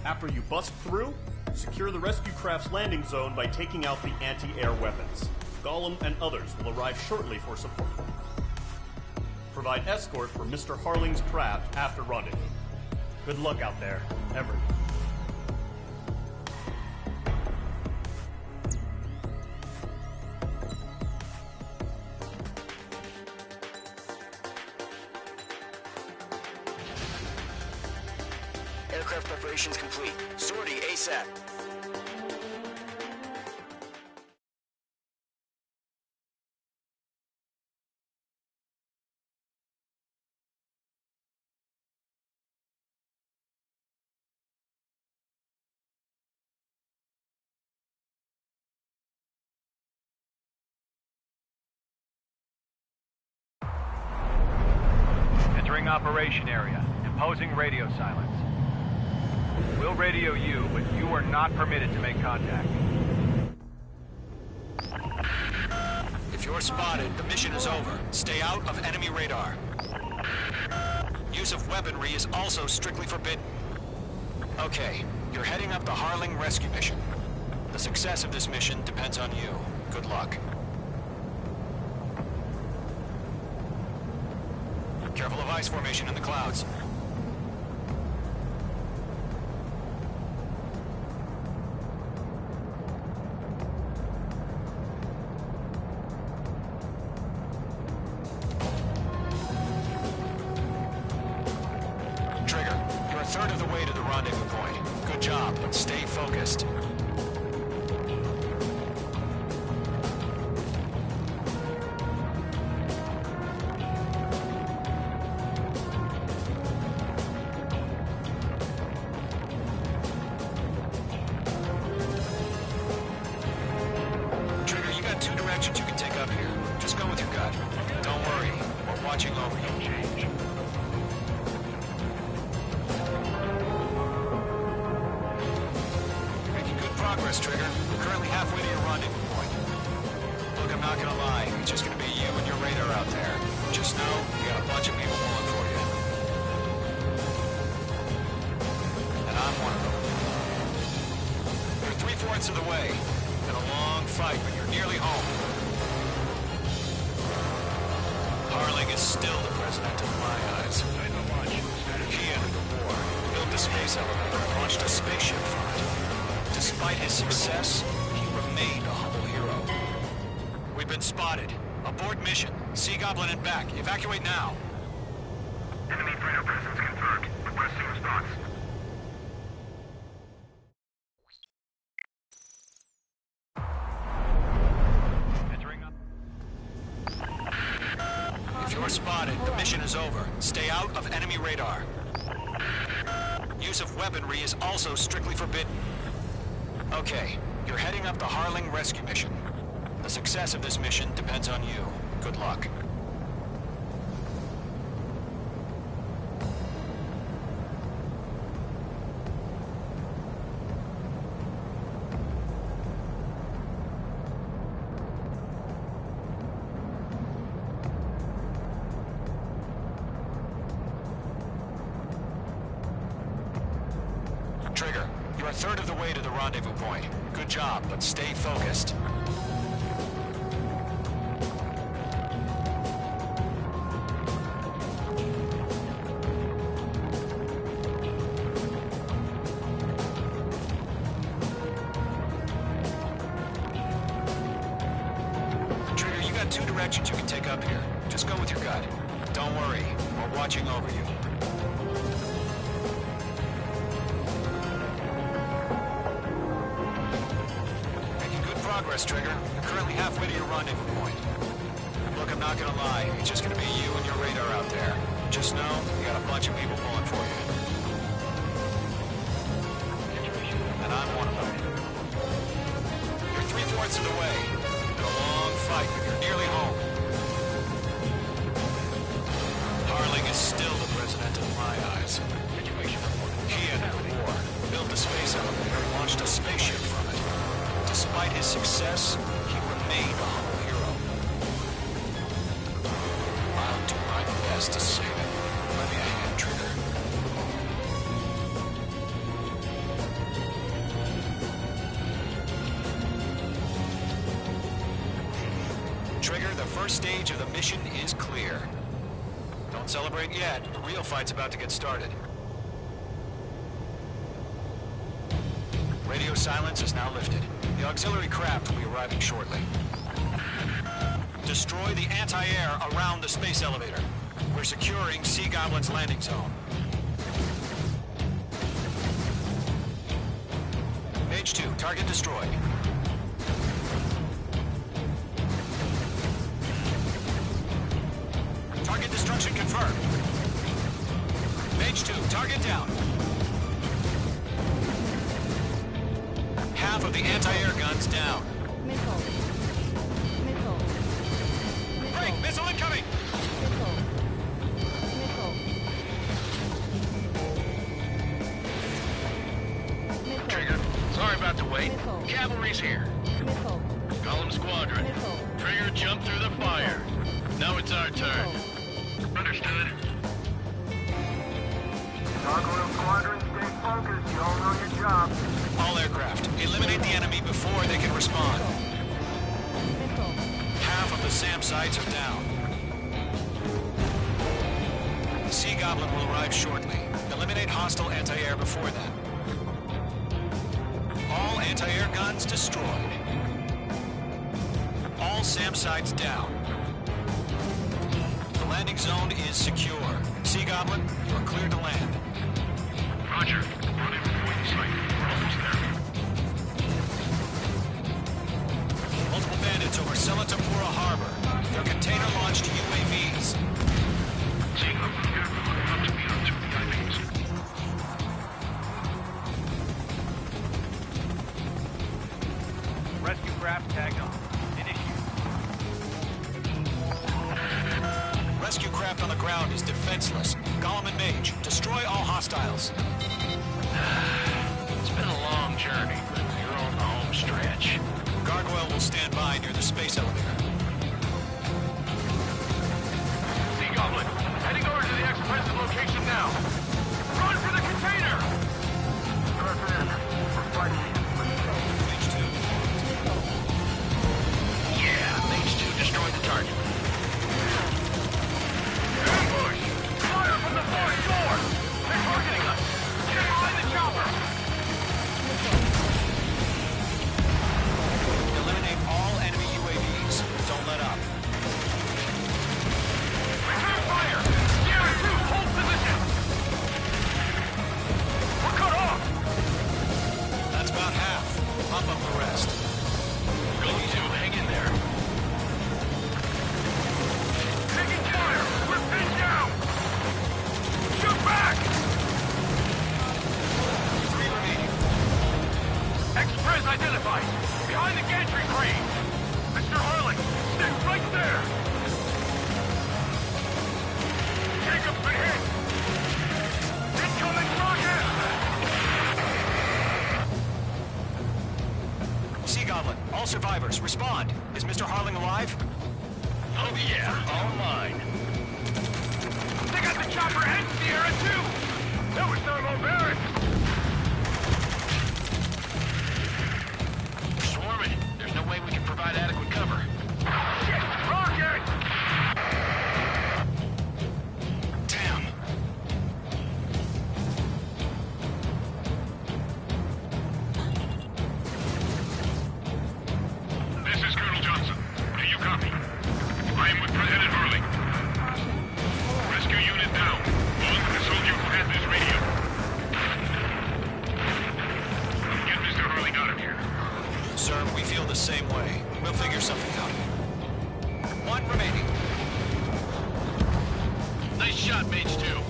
After you bust through, secure the rescue craft's landing zone by taking out the anti-air weapons. Gollum and others will arrive shortly for support. Provide escort for Mr. Harling's craft after rendezvous. Good luck out there, everyone. Aircraft preparations complete. Sortie ASAP. Entering operation area. Imposing radio silence. We'll radio you, but you are not permitted to make contact. If you're spotted, the mission is over. Stay out of enemy radar. Use of weaponry is also strictly forbidden. Okay, you're heading up the Harling rescue mission. The success of this mission depends on you. Good luck. Careful of ice formation in the clouds. Trigger, you're a third of the way to the rendezvous point. Good job, but stay focused. Trigger, you got two directions you can take up here. Just go with your gut. Don't worry, we're watching over you. Making good progress, Trigger. You're currently halfway to your rendezvous point. Look, I'm not gonna lie. It's just gonna be you and your radar out there. Just know, you got a bunch of people pulling for you. And I'm one of them. You're 3/4 of the way. Been a long fight, but you're nearly home. Harling is still the president in my eyes. He entered the war, built the space elevator, and launched a spaceship from it. Despite his success, he remained a humble hero. We've been spotted. Abort mission. Sea Goblin and back. Evacuate now. Enemy freighter presence confirmed. Requesting response. If you're spotted, the mission is over. Stay out of enemy radar. Use of weaponry is also strictly forbidden. Okay, you're heading up the Harling rescue mission. The success of this mission depends on you. Good luck. Trigger, you're a third of the way to the rendezvous point. Good job, but stay focused. Trigger, you got two directions you can take up here. Just go with your gut. Don't worry, we're watching over you. Progress, Trigger. You're currently halfway to your rendezvous point. Look, I'm not gonna lie. It's just gonna be you and your radar out there. Just know, you got a bunch of people pulling for you. And I'm one of them. You're 3/4 of the way. Been a long fight, but you're nearly home. Harling is still the president in my eyes. He entered the war, built the space elevator, and launched a spaceship from it. Despite his success, he remained a humble hero. I'll do my best to save him. Lend me a hand, Trigger. Trigger, the first stage of the mission is clear. Don't celebrate yet. The real fight's about to get started. Radio silence is now lifted. The auxiliary craft will be arriving shortly. Destroy the anti-air around the space elevator. We're securing Sea Goblin's landing zone. Mage 2, target destroyed. Target destruction confirmed. Mage 2, target down. Half of the anti-air guns down. Missile. Missile. Break! Missile incoming! Missile. Missile. Cavalry's here. Column Squadron. Trigger jumped through the fire. Now it's our turn. Understood. Gargoyle Squadron, stay focused. You all know your job. All aircraft, eliminate the enemy before they can respond. Half of the SAM sites are down. Sea Goblin will arrive shortly. Eliminate hostile anti-air before that. All anti-air guns destroyed. All SAM sites down. The landing zone is secure. Sea Goblin, you are clear to land. Roger. Running point site. We're almost there. Multiple bandits over Selatapura Harbor. They're container-launched UAVs. Sea Goblin, you're running up to me on 2 VIPs. Rescue craft tagged on. Rescue craft on the ground is defenseless. Gollum and Mage, destroy all hostiles. It's been a long journey, but you're on the home stretch. Gargoyle will stand by near the space elevator. Sea Goblin, heading over to the Express's location now. Run for the container! Press in. We're fighting. Mage 2. Yeah, Mage 2 destroyed the target. Ambush! Fire from the fourth floor! They're targeting us! Get behind the chopper! Eliminate all enemy UAVs. Don't let up. Return fire! Sierra 2, hold position! We're cut off! That's about half. Pump up the rest. Golem 2, hang in there. Taking fire! We're pinned down! Shoot back! 3 remaining. Express identified! Behind the gantry crane! Mr. Harlan, stay right there! Jacob's been hit! Incoming rocket! Sea Goblin, all survivors, respond. Is Mr. Harling alive? Oh yeah, all mine. They got the chopper and Sierra too! That was thermobaric! We're swarming. There's no way we can provide adequate cover. Shit! Rocket! Damn. This is Colonel Johnson. Do you copy? I am with President Harling. Rescue unit down. Bond, the soldier who had this radio. Get Mr. Harling out of here. Sir, we feel the same way. We'll figure something out. 1 remaining. Nice shot, Mage 2.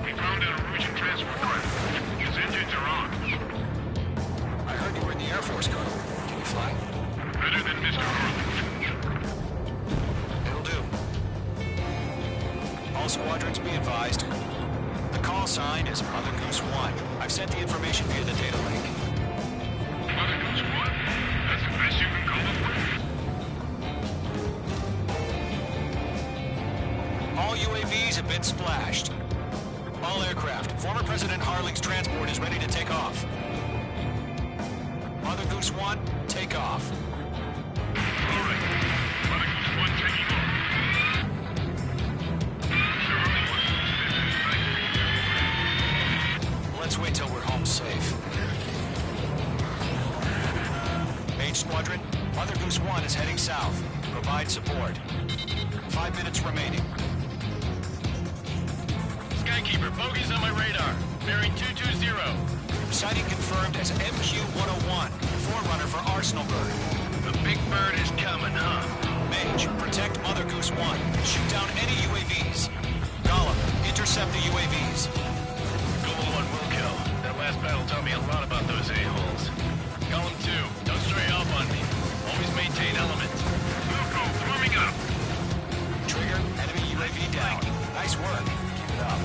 We found an Erusian transport craft. His engines are on. I heard you were in the Air Force, Colonel. Can you fly? Better than Mr. Harling. It'll do. All squadrons be advised. The call sign is Mother Goose 1. I've sent the information via the data link. Mother Goose 1? That's the best you can come up with? All UAVs have been splashed. All aircraft. Former President Harling's transport is ready to take off. Mother Goose 1, take off. All right. Mother Goose 1 taking off. Mr. Harling, Let's wait till we're home safe. Mage Squadron, Mother Goose 1 is heading south. Provide support. 5 minutes remaining. Skykeeper, bogeys on my radar. Bearing 220. Sighting confirmed as MQ-101, forerunner for Arsenal Bird. The big bird is coming, huh? Mage, protect Mother Goose 1. Shoot down any UAVs. Gollum, intercept the UAVs. Golem 1 will kill. That last battle taught me a lot about those a-holes. Golem 2, don't stray off on me. Always maintain element. Wilco, warming up. Trigger, enemy UAV down. Nice work. Keep it up.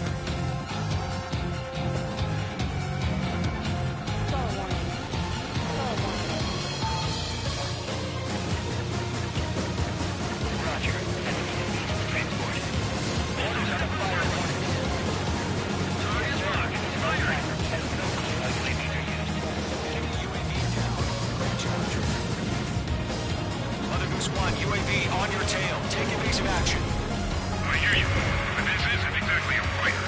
UAV on your tail. Take evasive action. I hear you, but this isn't exactly a fighter.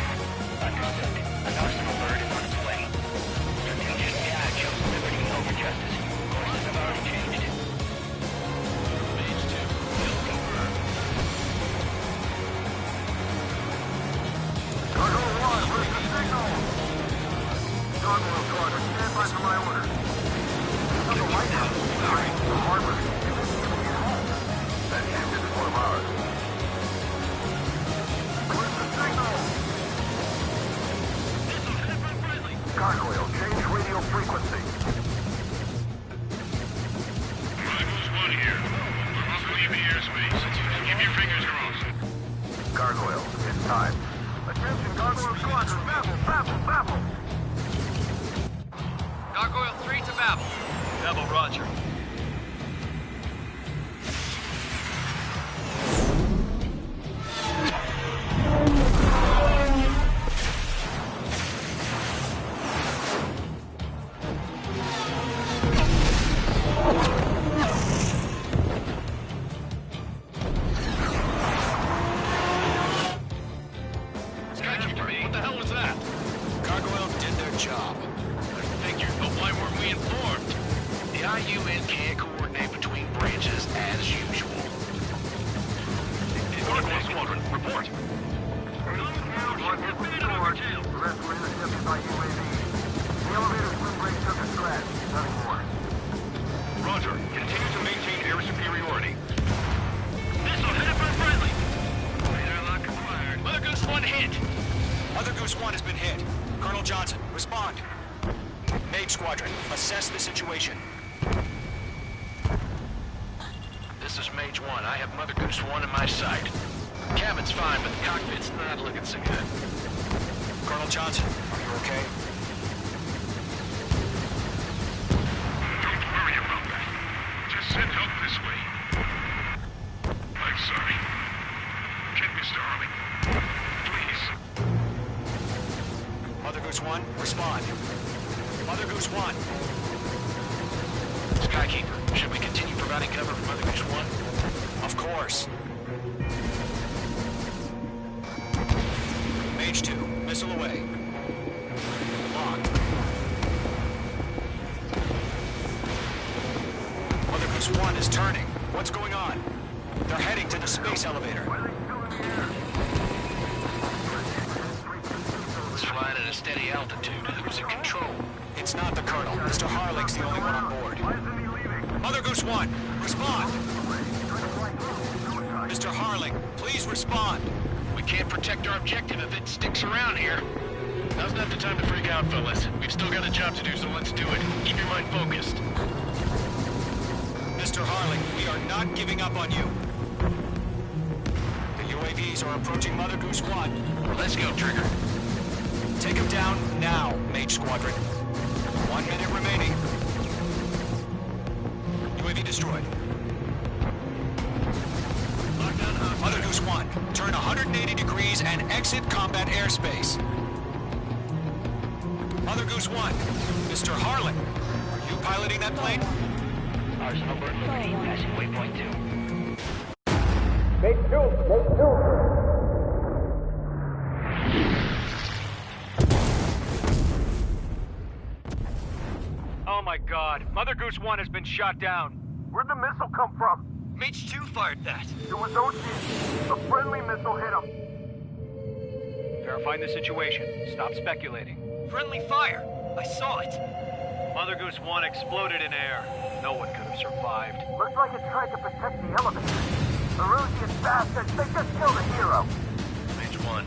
Understood. An Arsenal bird is on its way. Contingent CAD shows Liberty over Justice. Courses have already changed. Mage 2, kill confirmed. Cargo 1, where's the signal? Gargoyle Squadron, stand by for my order. On the White House, sorry, the harbor. That ship is one of ours. Where's the signal? Gargoyle, change radio frequency. Rivals 1 here. We're about to leave the airspace. Keep your fingers crossed. Gargoyle, it's time. Attention, Gargoyle Squadron, Babel! Gargoyle 3 to Babel. Babel, roger. What the hell was that? Gargoyle did their job. I figured, but why weren't we informed? The IUN can't coordinate between branches as usual. Gargoyle Squadron, report. One hit was stored. The rest were intercepted by UAV. The elevator's wind break took a scratch. Nothing more. Roger. Continue to maintain air superiority. Missile headed for friendly. Radar lock acquired. Mother Goose 1 hit. Mother Goose 1 has been hit. Colonel Johnson, respond. Mage Squadron, assess the situation. This is Mage 1. I have Mother Goose 1 in my sight. Cabin's fine, but the cockpit's not looking so good. Colonel Johnson, are you okay? Don't worry about that. Just send help this way. I'm sorry. Get Mr. Arling. Please. Mother Goose 1, respond. Mother Goose 1. Skykeeper, should we continue providing cover for Mother Goose 1? Of course. Mage 2, missile away. Lock. Mother Goose 1 is turning. What's going on? They're heading to the space elevator. It's flying at a steady altitude. Who's in control? It's not the Colonel. Mr. Harling's the only one on board. Mother Goose 1, respond! Mr. Harling, please respond! We can't protect our objective if it sticks around here. Now's not the time to freak out, fellas. We've still got a job to do, so let's do it. Keep your mind focused. Mr. Harling, we are not giving up on you. The UAVs are approaching Mother Goose 1. Let's go, Trigger. Take him down now, Mage Squadron. 1 minute remaining. UAV destroyed. Mother Goose 1, turn 180 degrees and exit combat airspace. Mother Goose 1, Mr. Harling, are you piloting that plane? Arsenal bird Liberty, passing waypoint 2. Make two. Oh my god. Mother Goose 1 has been shot down. Where'd the missile come from? Mage 2 fired that. It was Ocean. A friendly missile hit him. Verifying the situation. Stop speculating. Friendly fire. I saw it. Mother Goose 1 exploded in air. No one could have survived. Looks like it tried to protect the elevator. The Rusian bastards, they just killed a hero. Mage 1.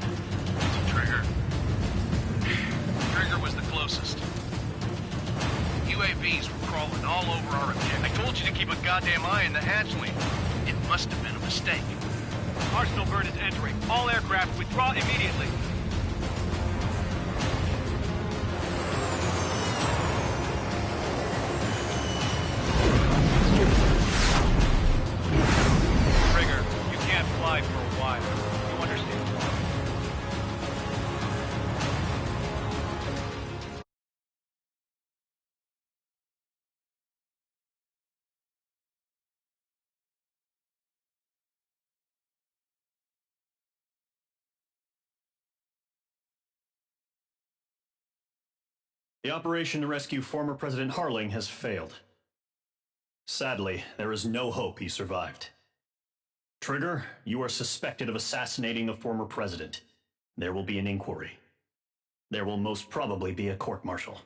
It's a Trigger. Trigger was the closest. UAVs were crawling all over our objective. I told you to keep a goddamn eye in the hatchling. It must have been a mistake. Arsenal bird is entering. All aircraft withdraw immediately. Trigger, you can't fly for a while. You understand? The operation to rescue former President Harling has failed. Sadly, there is no hope he survived. Trigger, you are suspected of assassinating the former president. There will be an inquiry. There will most probably be a court-martial.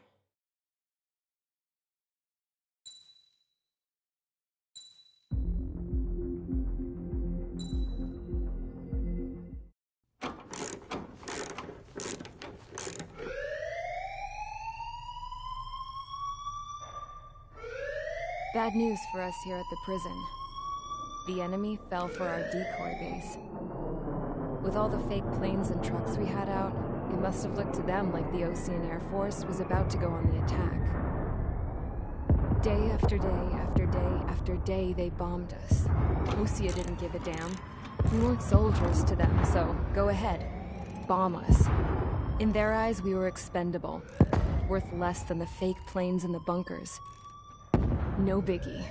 Bad news for us here at the prison. The enemy fell for our decoy base. With all the fake planes and trucks we had out, it must have looked to them like the Osean Air Force was about to go on the attack. Day after day after day after day, they bombed us. Osea didn't give a damn. We weren't soldiers to them, so go ahead. Bomb us. In their eyes, we were expendable. Worth less than the fake planes in the bunkers. No biggie.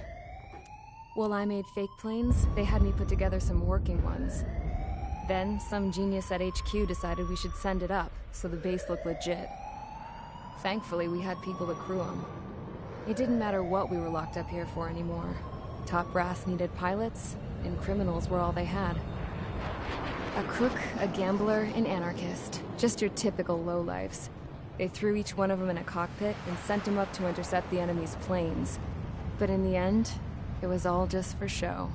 While I made fake planes, they had me put together some working ones. Then, some genius at HQ decided we should send it up, so the base looked legit. Thankfully, we had people to crew them. It didn't matter what we were locked up here for anymore. Top brass needed pilots, and criminals were all they had. A crook, a gambler, an anarchist. Just your typical lowlifes. They threw each one of them in a cockpit and sent them up to intercept the enemy's planes. But in the end, it was all just for show.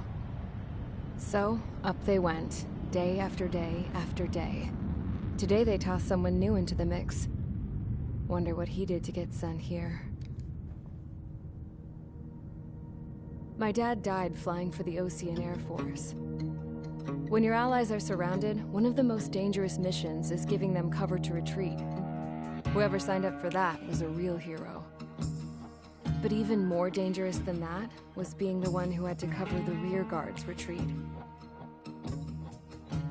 So, up they went, day after day after day. Today they tossed someone new into the mix. Wonder what he did to get sent here. My dad died flying for the Osean Air Force. When your allies are surrounded, one of the most dangerous missions is giving them cover to retreat. Whoever signed up for that was a real hero. But even more dangerous than that was being the one who had to cover the rear guard's retreat.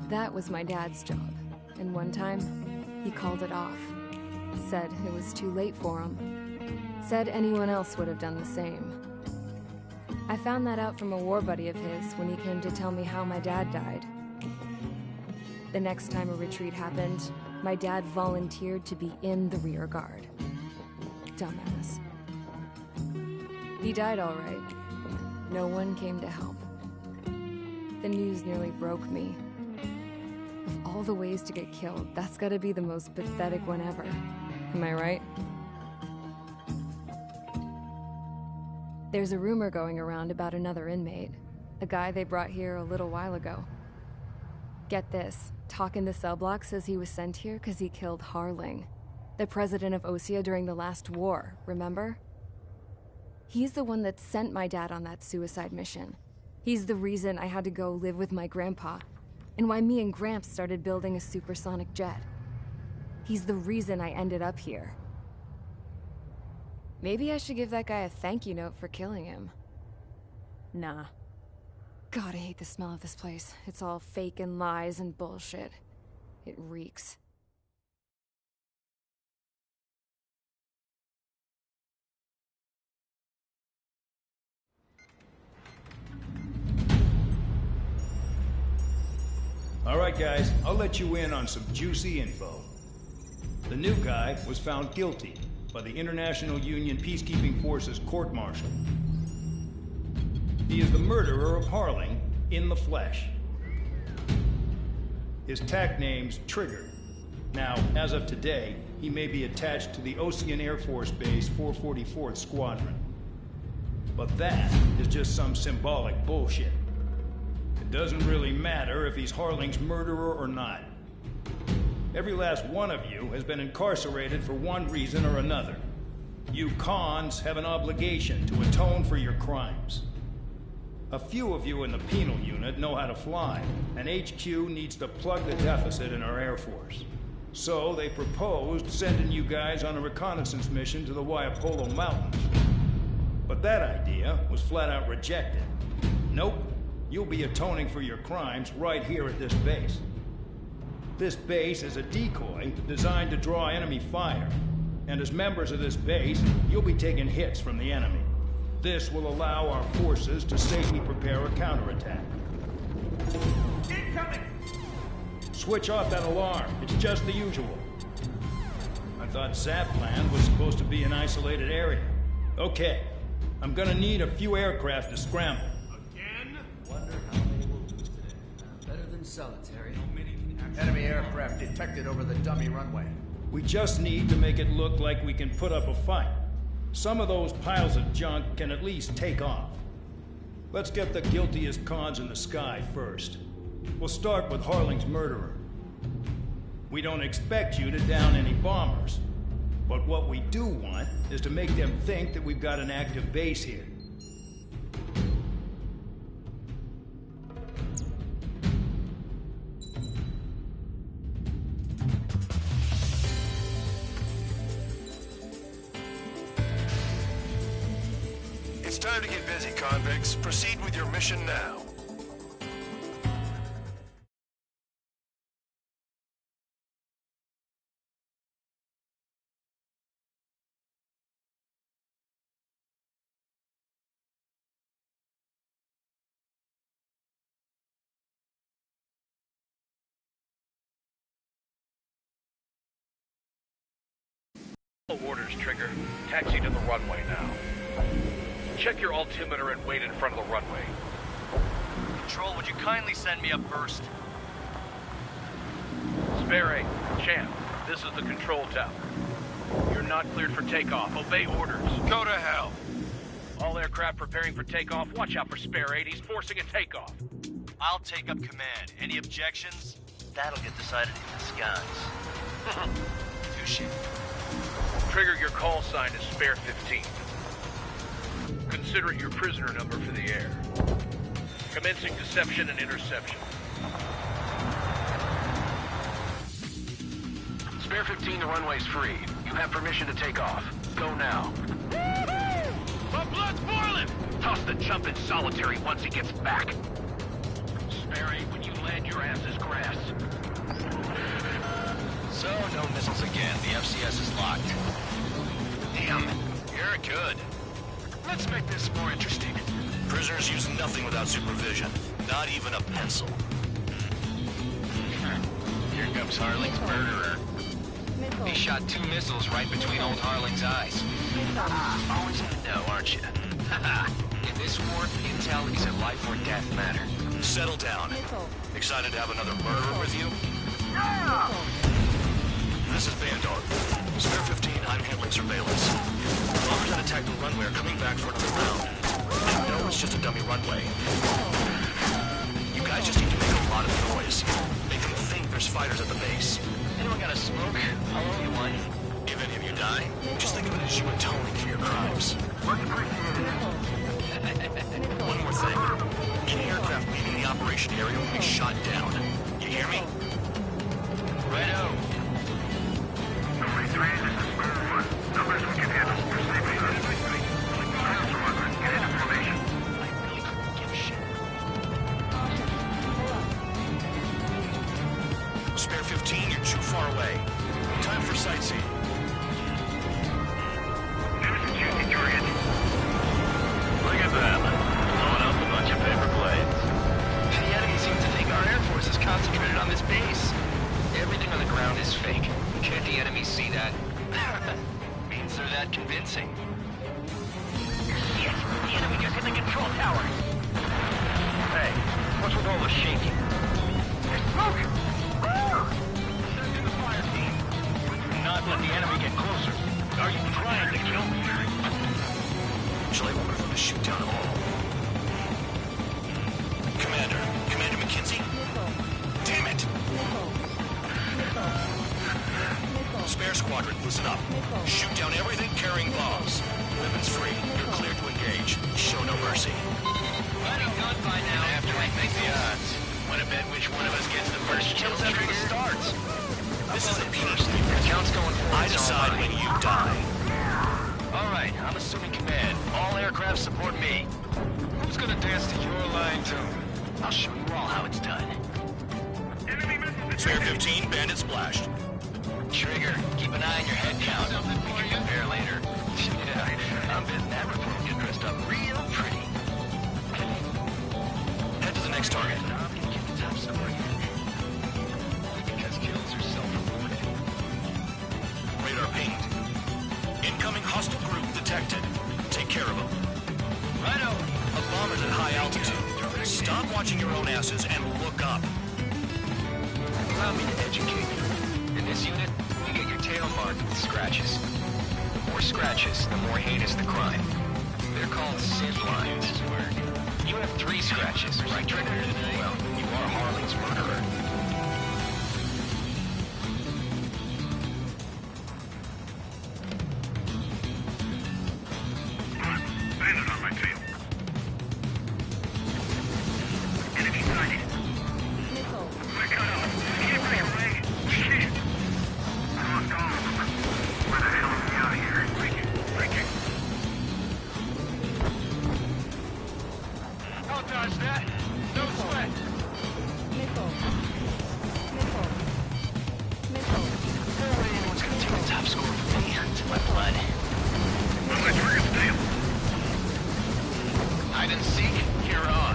That was my dad's job, and one time, he called it off. Said it was too late for him. Said anyone else would have done the same. I found that out from a war buddy of his when he came to tell me how my dad died. The next time a retreat happened, my dad volunteered to be in the rear guard. Dumbass. He died all right. No one came to help. The news nearly broke me. Of all the ways to get killed, that's gotta be the most pathetic one ever. Am I right? There's a rumor going around about another inmate. A guy they brought here a little while ago. Get this, talk in the cell block says he was sent here because he killed Harling, the president of Osea during the last war, remember? He's the one that sent my dad on that suicide mission. He's the reason I had to go live with my grandpa, and why me and Gramps started building a supersonic jet. He's the reason I ended up here. Maybe I should give that guy a thank you note for killing him. Nah. God, I hate the smell of this place. It's all fake and lies and bullshit. It reeks. All right, guys, I'll let you in on some juicy info. The new guy was found guilty by the International Union Peacekeeping Forces court-martial. He is the murderer of Harling in the flesh. His TAC name's Trigger. Now, as of today, he may be attached to the Osean Air Force Base 444th Squadron. But that is just some symbolic bullshit. It doesn't really matter if he's Harling's murderer or not. Every last one of you has been incarcerated for one reason or another. You cons have an obligation to atone for your crimes. A few of you in the penal unit know how to fly, and HQ needs to plug the deficit in our Air Force. So they proposed sending you guys on a reconnaissance mission to the Waiapolo Mountains. But that idea was flat out rejected. Nope, you'll be atoning for your crimes right here at this base. This base is a decoy designed to draw enemy fire. And as members of this base, you'll be taking hits from the enemy. This will allow our forces to safely prepare a counterattack. Incoming! Switch off that alarm. It's just the usual. Thought Zapland was supposed to be an isolated area. Okay, I'm gonna need a few aircraft to scramble. Again? Wonder how many we'll lose today. Better than solitary. Enemy aircraft detected over the dummy runway. We just need to make it look like we can put up a fight. Some of those piles of junk can at least take off. Let's get the guiltiest cons in the sky first. We'll start with Harling's murderer. We don't expect you to down any bombers. But what we do want is to make them think that we've got an active base here. It's time to get busy, convicts. Proceed with your mission now. Orders, Trigger. Taxi to the runway now. Check your altimeter and wait in front of the runway. Control, would you kindly send me up first? Spare 8, Champ, this is the control tower. You're not cleared for takeoff. Obey orders. Go to hell. All aircraft preparing for takeoff. Watch out for Spare 8. He's forcing a takeoff. I'll take up command. Any objections? That'll get decided in the skies. Touche. Trigger, your call sign is Spare 15. Consider it your prisoner number for the air. Commencing deception and interception. Spare 15, the runway's free. You have permission to take off. Go now. My blood's boiling! Toss the chump in solitary once he gets back. Spare 8, when you land, your ass is grass. So, no missiles again. The FCS is locked. Damn, you're good. Let's make this more interesting. Prisoners use nothing without supervision. Not even a pencil. Here comes Harling's murderer. He shot 2 missiles right between old Harling's eyes. Always in the know, aren't you? In this war, intel is a life or death matter. Settle down. Excited to have another murderer with you? Yeah! This is Bandog. Spare 15, I'm handling surveillance. Bombers that attacked the runway are coming back for another round. I know it's just a dummy runway. You guys just need to make a lot of noise. Make them think there's fighters at the base. Anyone got a smoke? I'll owe you one. If any of you die, just think of it as you atoning for your crimes. Much appreciated. One more thing. Any aircraft leaving the operation area will be shot down. You hear me? Righto. Number 3, this is Spare 1. Numbers we can handle. Proceed with your get into formation. I really couldn't give a shit. Spare 15, you're too far away. Time for sightseeing. News and duty target. Look at that. Blowing up a bunch of paper planes. The enemy seems to think our Air Force is concentrated on this base. Everything on the ground is fake. Can't the enemy see that? Means they're that convincing. Shit! The enemy just hit the control tower! Hey, what's with all the shaking? There's smoke! Send in the fire team. Do not let the enemy get closer. Are you trying to kill me? Shall I order them to shoot down all? Commander McKenzie? Damn it! Spare squadron, listen up. Shoot down everything carrying bombs. Weapons free. You're cleared to engage. Show no mercy. Plenty done by now. After we make the odds. Wanna bet which one of us gets the first kills after the starts? This isn't personal. Count's going forward. I decide when you die. Alright, I'm assuming command. All aircraft support me. Who's gonna dance to your line tune? I'll show you all how it's done. Spare 15, bandit splashed. Trigger, keep an eye on your head count. We can compare later. Yeah, I'm betting that report will get dressed up real pretty. Head to the next target. Because kills are self-rewarding. Radar ping. Stop watching your own asses and look up. Allow me to educate you. In this unit, you get your tail marked with scratches. The more scratches, the more heinous the crime. They're called SID lines. You have 3 scratches, right, Trigger? Well, you are Harling's murderer. Bandit on my tail. Enemy sighted. We're cut off. Can't bring it away. Shit. I lost all of them. Where the hell are we out of here? Break it. I'll dodge that. No sweat. Anyone's gonna take the top score from me. It's my blood. On my trigger steel. Hide and seek, you're on.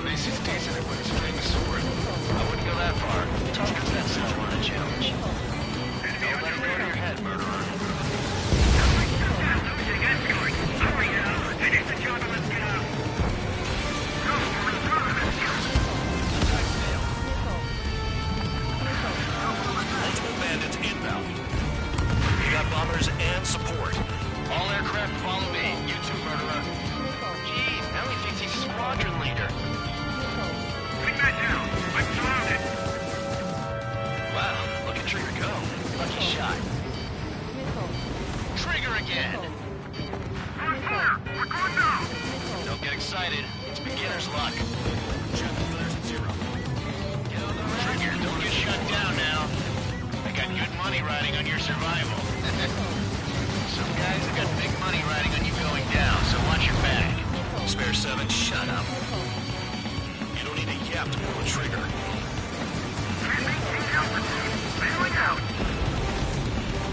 Mace is decent at winning string the sword. I wouldn't go that far. Target's that slow on a challenge. Don't let it go to your head, murderer. Hurry now. Finish the job and let's get out. Multiple bandits inbound. You got bombers and support. All aircraft follow me. You too, murderer. Jeez, now he thinks he's squadron leader. Bring that down. I'm surrounded. Wow, look at Trigger go. Lucky shot. Trigger again. We're going down. Don't get excited. It's beginner's luck. Trigger, don't get shut down now. I got good money riding on your survival. Some guys have got big money riding on you going down, so watch your back. Spare 7, shut up. You don't need a yap to pull a trigger.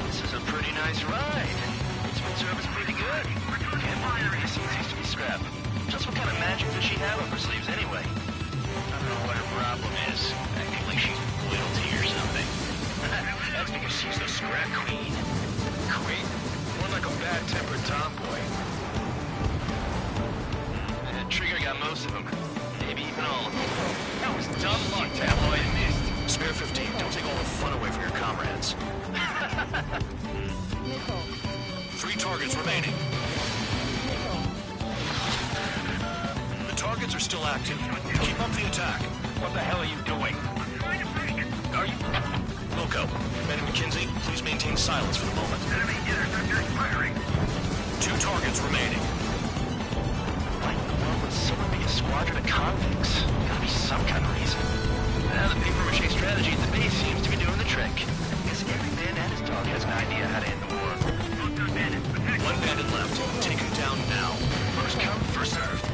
This is a pretty nice ride. It's been service pretty good. Can't believe the racing seems to be scrapped. Just what kind of magic does she have up her sleeves anyway? I don't know what her problem is. Acting like she's royalty or something. That's because she's the scrap queen. Queen? More like a bad-tempered tomboy. Trigger got most of them. Maybe even all of them. That was dumb luck, Tabloid. Missed. Spare 15, don't take all the fun away from your comrades. 3 targets remaining. The targets are still active. Keep up the attack. What the hell are you doing? Are you... Wilco, Commander McKenzie, please maintain silence for the moment. Enemy interceptors firing. 2 targets remaining. Why in the world would someone make a squadron of convicts? Gotta be some kind of reason. Now the paper-mache strategy at the base seems to be doing the trick. Guess every man and his dog has an idea how to end the war. 1 bandit left. Take him down now. First come, first served.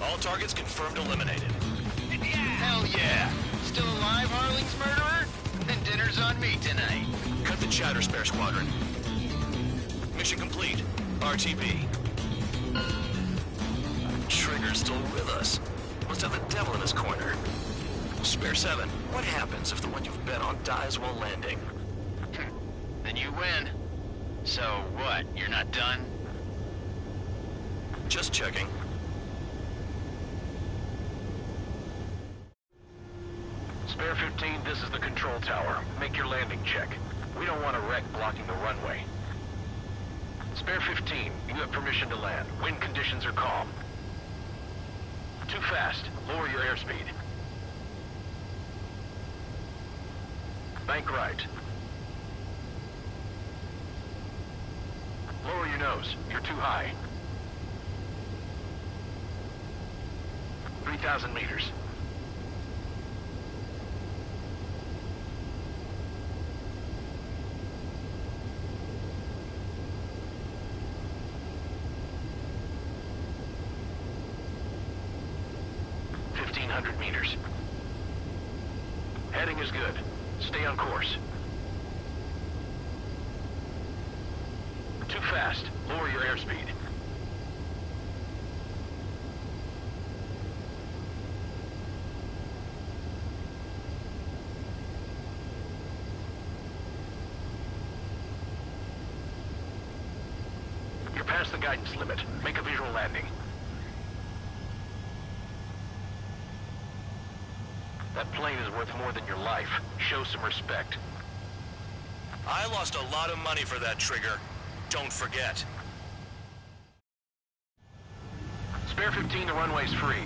All targets confirmed eliminated. Hell yeah! Still alive, Harling's murderer? Then dinner's on me tonight. Cut the chatter, Spare Squadron. Mission complete. RTB. Trigger's still with us. Must have the devil in his corner. Spare 7, what happens if the one you've bet on dies while landing? Then you win. So what, you're not done? Just checking. Spare 15, this is the control tower. Make your landing check. We don't want a wreck blocking the runway. Spare 15, you have permission to land. Wind conditions are calm. Too fast. Lower your airspeed. Bank right. Lower your nose. You're too high. 3,000 meters. Meters. Heading is good. Stay on course. too fast. Lower your airspeed. You're past the guidance limit. Make a visual landing. That plane is worth more than your life. Show some respect. I lost a lot of money for that trigger. Don't forget. Spare 15, the runway's free.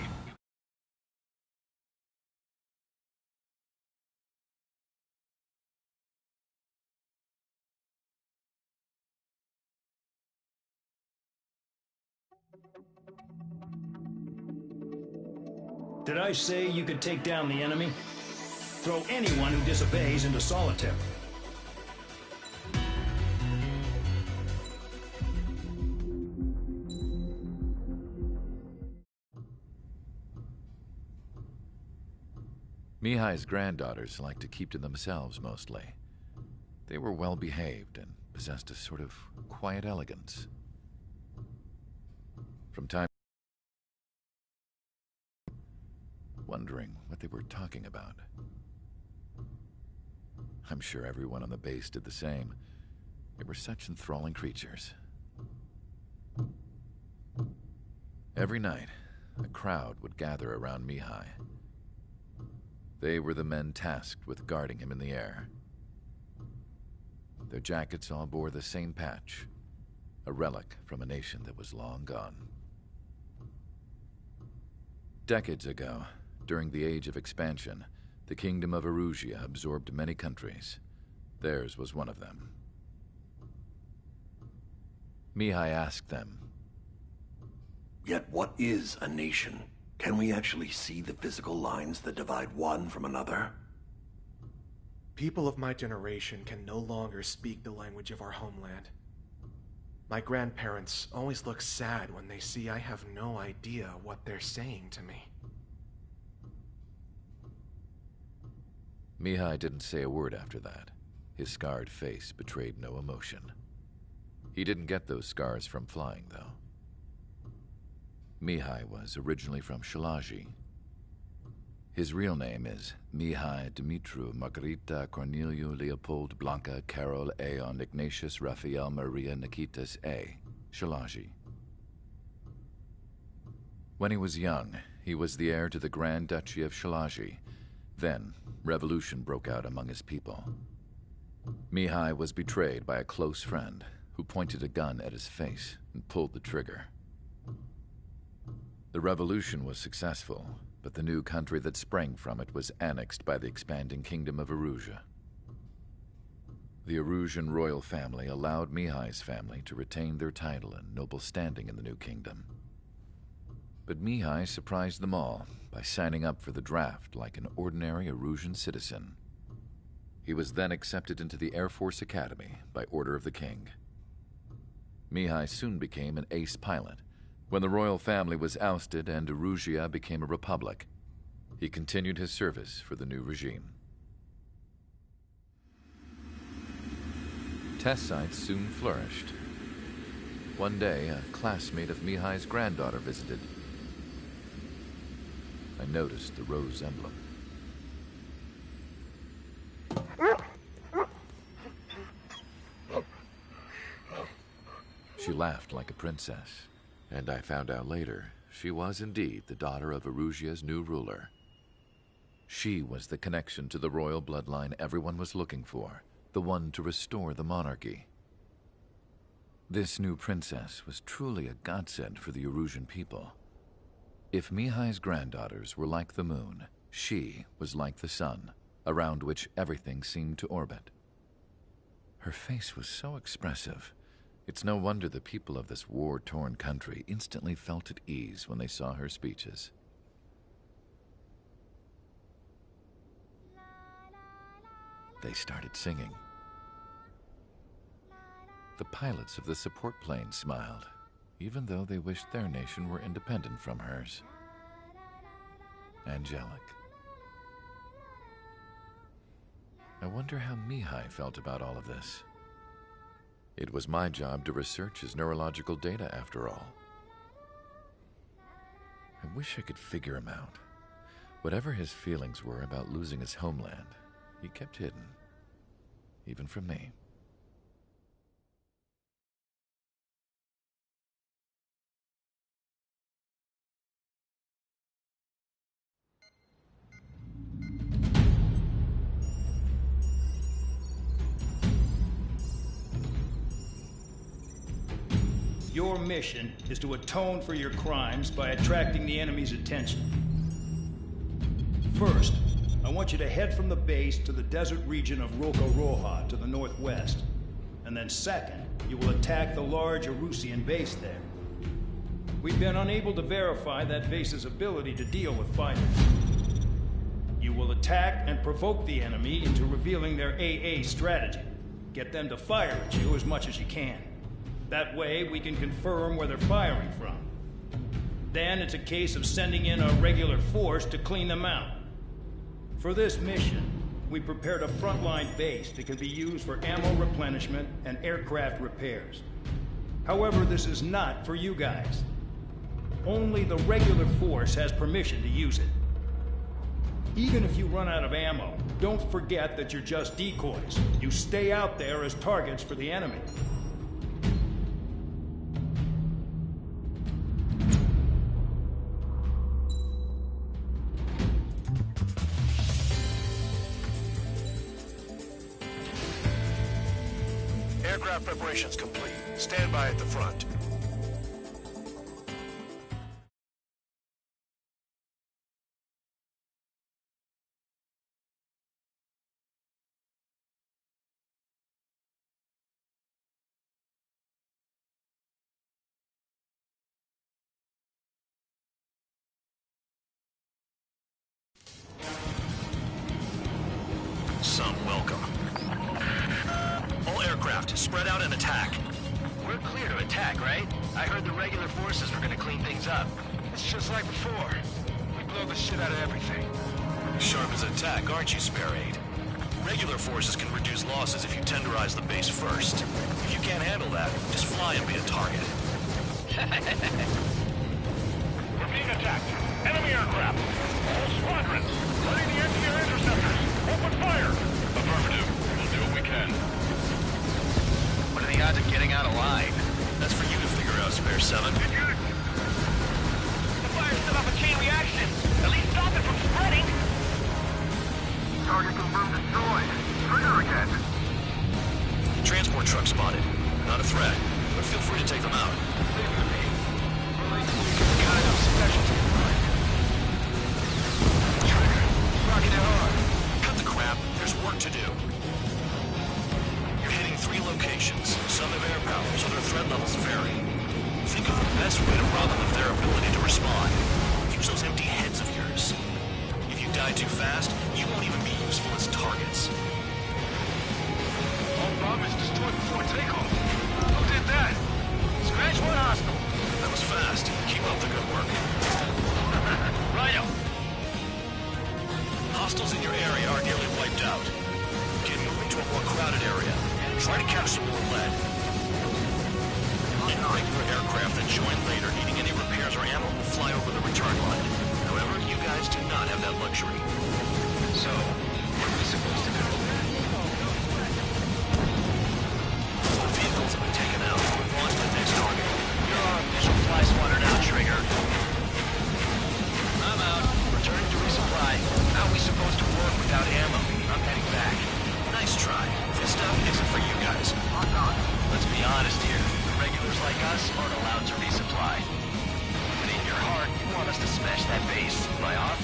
Did I say you could take down the enemy? Throw anyone who disobeys into solitary. Mihai's granddaughters liked to keep to themselves mostly. They were well behaved and possessed a sort of quiet elegance. From time wondering what they were talking about. I'm sure everyone on the base did the same. They were such enthralling creatures. Every night, a crowd would gather around Mihai. They were the men tasked with guarding him in the air. Their jackets all bore the same patch, a relic from a nation that was long gone. Decades ago, during the Age of Expansion, the Kingdom of Erusia absorbed many countries. Theirs was one of them. Mihai asked them, "Yet what is a nation? Can we actually see the physical lines that divide one from another?" People of my generation can no longer speak the language of our homeland. My grandparents always look sad when they see I have no idea what they're saying to me. Mihai didn't say a word after that. His scarred face betrayed no emotion. He didn't get those scars from flying, though. Mihai was originally from Shalaji. His real name is Mihai Dumitru Margarita Corneliu Leopold Blanca Carol Aeon Ignatius Raphael Maria Nikitas A. Shalaji. When he was young, he was the heir to the Grand Duchy of Shalaji. Then, revolution broke out among his people. Mihai was betrayed by a close friend who pointed a gun at his face and pulled the trigger. The revolution was successful, but the new country that sprang from it was annexed by the expanding Kingdom of Erusia. The Erusian royal family allowed Mihai's family to retain their title and noble standing in the new kingdom. But Mihai surprised them all by signing up for the draft like an ordinary Erusian citizen. He was then accepted into the Air Force Academy by order of the king. Mihai soon became an ace pilot. When the royal family was ousted and Erusia became a republic, he continued his service for the new regime. Test sites soon flourished. One day, a classmate of Mihai's granddaughter visited. I noticed the rose emblem. She laughed like a princess, and I found out later she was indeed the daughter of Erusia's new ruler. She was the connection to the royal bloodline everyone was looking for, the one to restore the monarchy. This new princess was truly a godsend for the Erusian people. If Mihai's granddaughters were like the moon, she was like the sun, around which everything seemed to orbit. Her face was so expressive. It's no wonder the people of this war-torn country instantly felt at ease when they saw her speeches. They started singing. The pilots of the support plane smiled, even though they wished their nation were independent from hers. Angelic. I wonder how Mihai felt about all of this. It was my job to research his neurological data, after all. I wish I could figure him out. Whatever his feelings were about losing his homeland, he kept hidden. Even from me. Your mission is to atone for your crimes by attracting the enemy's attention. First, I want you to head from the base to the desert region of Roca-Roja to the northwest. And then second, you will attack the large Erusian base there. We've been unable to verify that base's ability to deal with fighters. You will attack and provoke the enemy into revealing their AA strategy. Get them to fire at you as much as you can. That way, we can confirm where they're firing from. Then it's a case of sending in a regular force to clean them out. For this mission, we prepared a frontline base that can be used for ammo replenishment and aircraft repairs. However, this is not for you guys. Only the regular force has permission to use it. Even if you run out of ammo, don't forget that you're just decoys. You stay out there as targets for the enemy. Aircraft preparations complete. Stand by at the front. Some welcome. All aircraft, spread out and attack. We're clear to attack, right? I heard the regular forces were gonna clean things up. It's just like before. We blow the shit out of everything. Sharp as attack, aren't you, Spare Aid? Regular forces can reduce losses if you tenderize the base first. If you can't handle that, just fly and be a target. We're being attacked. Enemy aircraft. Whole squadron. Letting the NTR interceptors. Open fire. Affirmative. We'll do what we can. What are the odds of getting out alive? That's for you to figure out, Spare 7. The fire set off a chain reaction. At least stop it from spreading. Target confirmed destroyed. Trigger again. Transport truck spotted. Not a threat, but feel free to take them out. Got enough specialty. Trigger. Rocking it hard. Cut the crap. There's work to do. You're hitting 3 locations. Some have air power, so their threat levels vary. Think of the best way to rob them of their ability to respond. Use those empty heads of yours. If you die too fast, you won't even be useful as targets. All bomb is destroyed before takeoff. Who did that? Scratch one hostile. That was fast. Keep up the good work. Righto. Hostiles in your area are nearly wiped out. Get moving to a more crowded area. Try to catch some more lead. Any regular aircraft that join later needing any repairs or ammo will fly over the return line. However, you guys do not have that luxury. So, what are we supposed to do? The vehicles have been taken out. Move on to the next target. You're our official fly swatter now, Trigger. I'm out. Returning to resupply. How are we supposed to work without ammo? I'm heading back. Nice try. This stuff isn't for you guys. Let's be honest here. Regulars like us aren't allowed to resupply. But in your heart, you want us to smash that base. Am I off?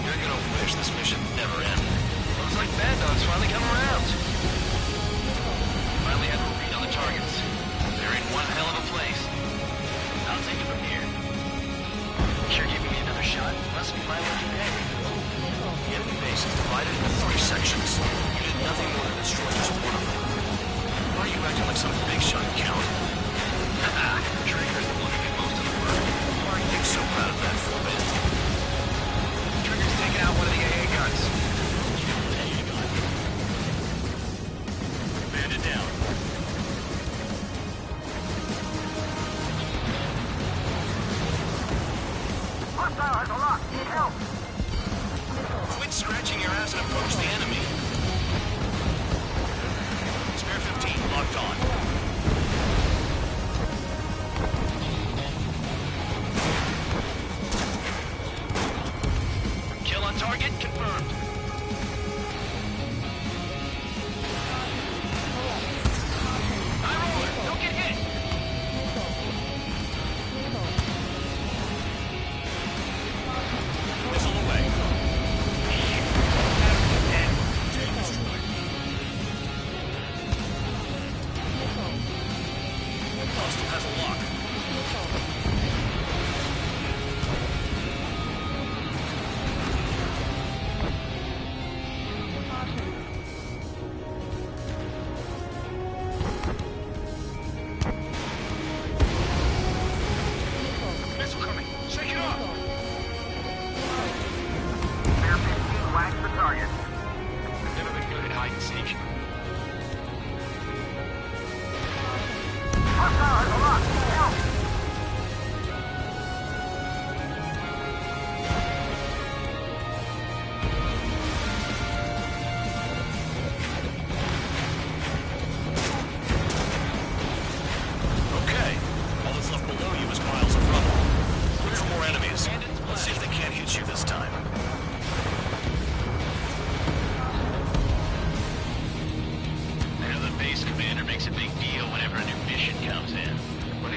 You're gonna wish this mission never ended. Looks like Bad Dog's finally come around. Finally had a read on the targets. They're in one hell of a place. I'll take it from here. Sure giving me another shot? Must be my lucky day. The enemy base is divided into 3 sections. You did nothing more than destroy just one of them. Why are you acting like some big shot, Count? Haha, Trigger's the one who did most of the work. Why are you so proud of that, Forbid? Trigger's taking out one of the AA guns.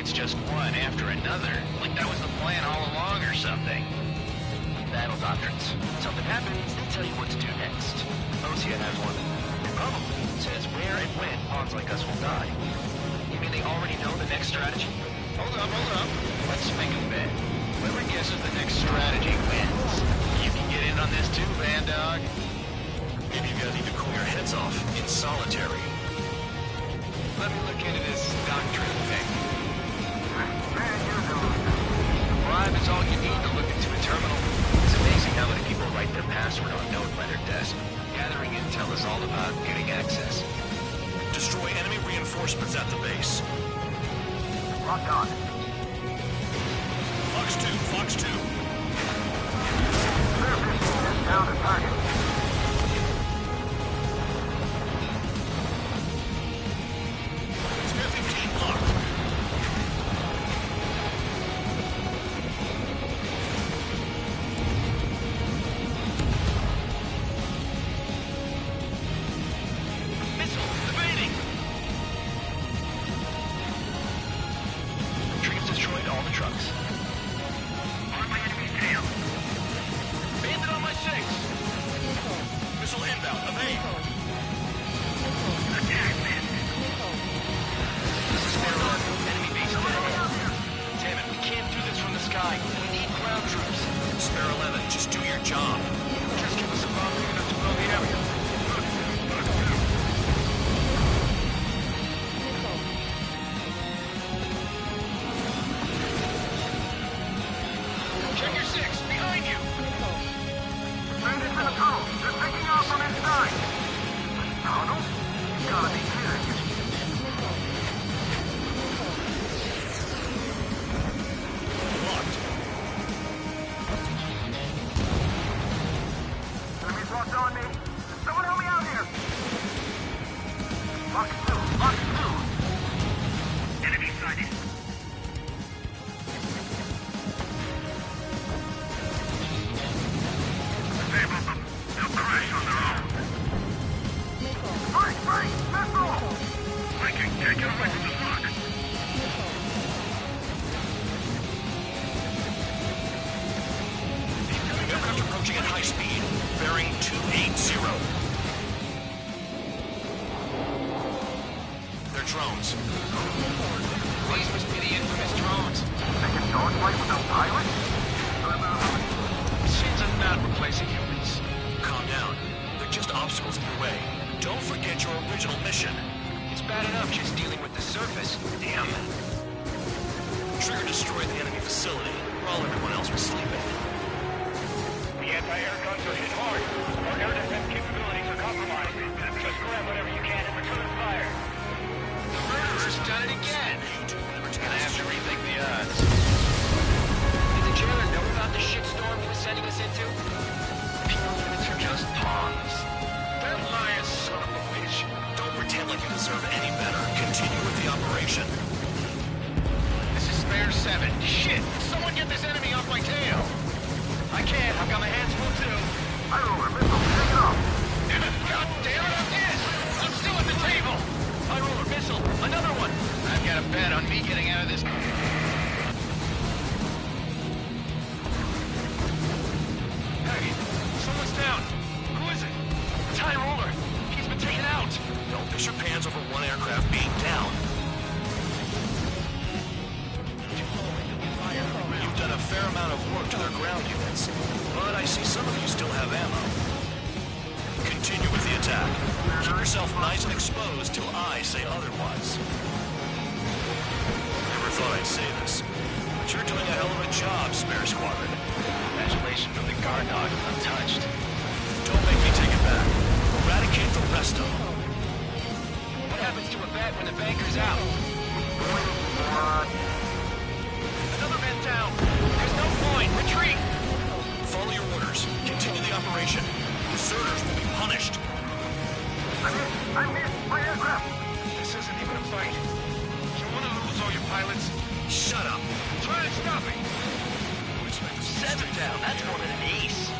it's just one after another, like that was the plan all along or something. Battle doctrines. Something happens, they tell you what to do next. Osea has one. Probably says where and when pawns like us will die. You mean they already know the next strategy? Hold up. Let's make a bet. Whoever guesses the next strategy wins. You can get in on this too, Van Dog. Maybe you guys need to cool your heads off in solitary. Let me look into this doctrine thing. Bribe is all you need to look into a terminal. It's amazing how many people write their password on note by their desk. Gathering intel is all about getting access. Destroy enemy reinforcements at the base. Rock on. Fox 2. Down to target. Spare 15 locked. Missile evading. Retrieve destroyed all the trucks. On my enemy's tail. Bandit on my 6. Missile inbound. Evade. Attack, man. This is Sparrow. Enemy base ahead. Damn it, we can't do this from the sky. We need ground troops. Spare 11, just do your job. Just give us a bomb big enough to blow the area. Check your 6, behind you! Bandits in the tunnel. They're taking off from inside. Tunnel? You gotta be kidding. Locked. Enemies locked on me. Someone help me out here. Lock 2. Enemy sighted. Disable them. They'll crash on their own. Right! Missile! Viking, can't get away from the lock. Aircraft approaching at high speed. Bearing 280. They're drones. These must be the infamous drones. They can dogfight without pilots? Machines are not replacing humans. Calm down. They're just obstacles in your way. Don't forget your original mission. It's bad enough just dealing with the surface. Damn. Trigger destroyed the enemy facility while everyone else was sleeping. The anti-air guns are hit hard. Our air defense capabilities are compromised. Just grab whatever you can and return fire. The murderer's done it again. Gonna have to rethink the odds. Did the jailer know about the shitstorm he was sending us into? If he knows units are just pawns. That lying son of a bitch. Don't pretend like you deserve any better. Continue with the operation. This is Spare 7. Shit! Someone get this enemy off my tail! I can't. I've got my hands full too. I roll a missile. Take it off. God damn it, I'm dead! I'm still at the table! I roll a missile. Another one! I've got a bet on me getting out of this. Hey, someone's down. Who is it? Ty Roller. He's been taken out. Don't piss your pants over one aircraft being down. You've done a fair amount of work to their ground units, but I see some of you still have ammo. Continue with the attack. Keep yourself nice and exposed till I say otherwise. Never thought I'd say this, but you're doing a hell of a job, Spare Squadron. Congratulations from the guard dog, untouched. Don't make me take it back. Eradicate the rest of them. What happens to a bat when the banker's out? Another man down. There's no point. Retreat. Follow your orders. Continue the operation. Deserters will be punished. I missed my aircraft. This isn't even a fight. You want to lose all your pilots? Shut up. Try and stop me. 7 down. That's more than an ace.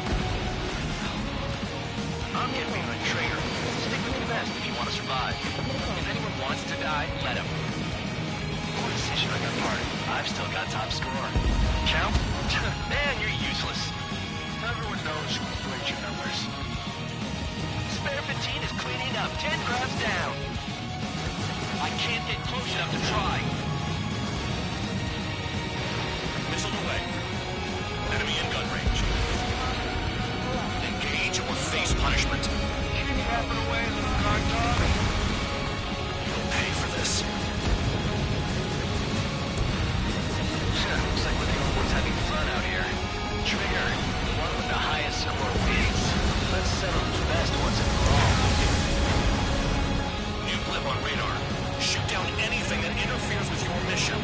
I'm getting behind Traeger. Stick with the best if you want to survive. If anyone wants to die, let him. decision on your part. I've still got top score. Count? Man, you're useless. Everyone knows who played your numbers. Spare 15 is cleaning up. 10 grabs down. I can't get close enough to try. Missile away. Enemy in gun range. Engage or face punishment. Keep yapping away, little guard dog. You'll pay for this. Looks like we're the only ones having fun out here. Trigger, the one with the highest number of wins. Let's settle who's best once and for all. New blip on radar. Shoot down anything that interferes with your mission.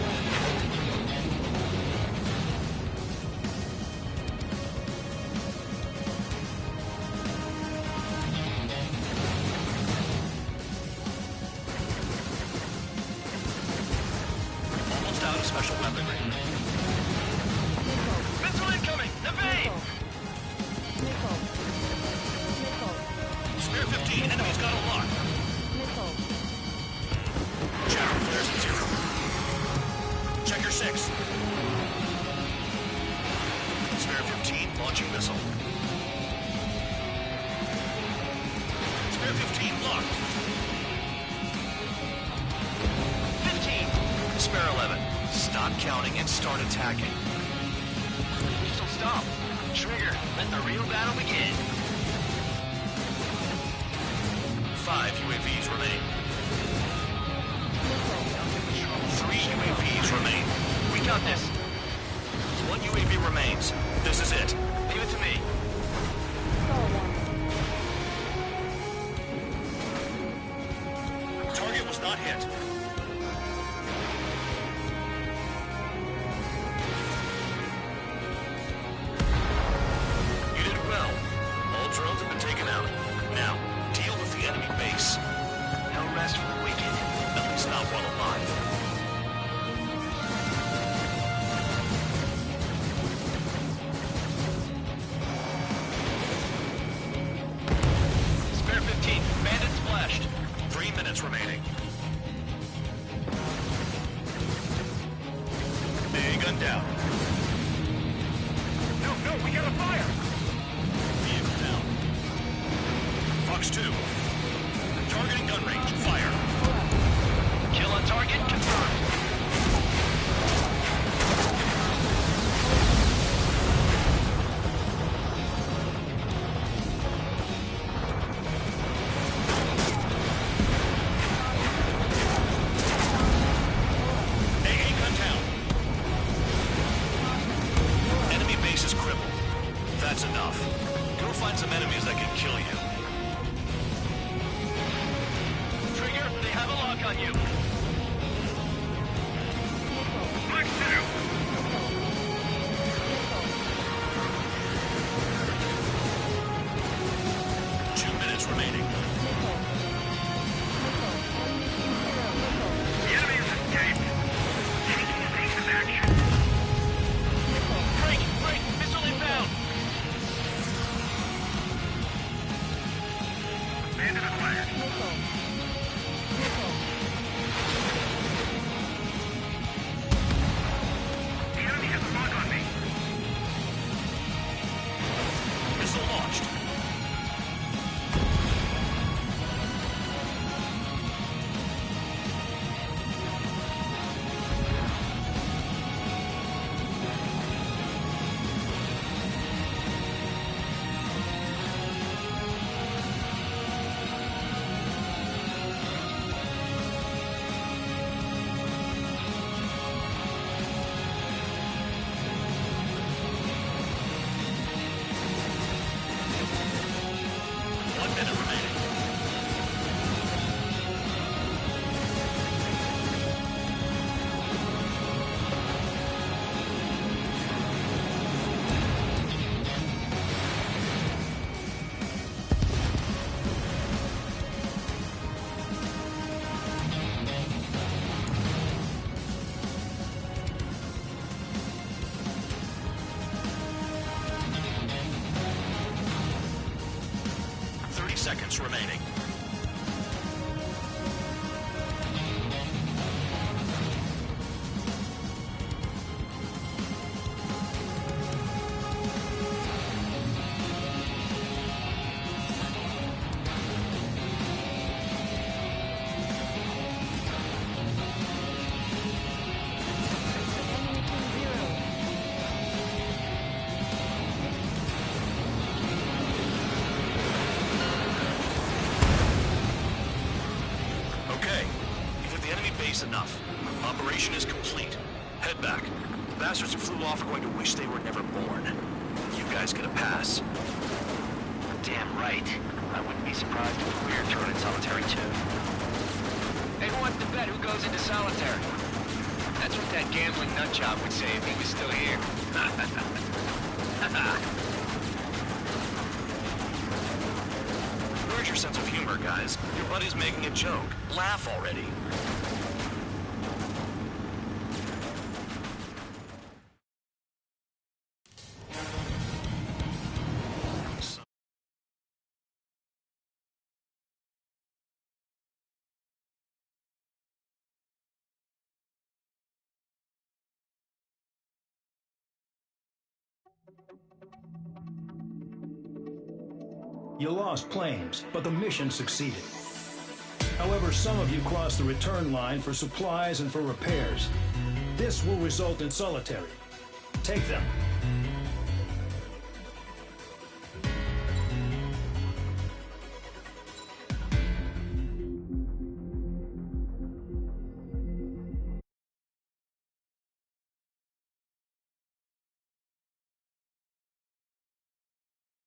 Almost out of special weaponry. Missile incoming! Evade! Spare 15, enemy's got a lock. Shadow flares at 0. Check your 6. Spare 15, launching missile. Spare 15, locked. 15! Spare 11, stop counting and start attacking. Missile stop. Trigger, let the real battle begin. 5 UAVs remain. 3 UAVs remain. We got this. 1 UAV remains. This is it. Leave it to me. Target was not hit. You did well. All drones have been taken out. Now, deal with the enemy base. No rest for the wicked. At least not while alive. Spare 15. Bandit splashed. 3 minutes remaining. A gun down. No, we got a fire! Vehicle down. Fox 2. Targeting gun range. Fire. Kill on target confirmed. AA gun down. Enemy base is crippled. That's enough. Go find some enemies that can kill you. Trigger, they have a lock on you. Mark 2. 2 minutes remaining. The enemy has escaped. Taking evasive action. Break! Missile inbound! Bandit acquired. The enemy has a lock on me. Missile launched. Seconds remaining. base enough. Operation is complete. Head back. The bastards who flew off are going to wish they were never born. You guys get a pass. Damn right. I wouldn't be surprised if we're thrown in solitary too. Hey, who wants to bet who goes into solitary? That's what that gambling nutjob would say if he was still here. Where's your sense of humor, guys? Your buddy's making a joke. Laugh already. You lost planes, but the mission succeeded. However, some of you crossed the return line for supplies and for repairs. This will result in solitary. Take them.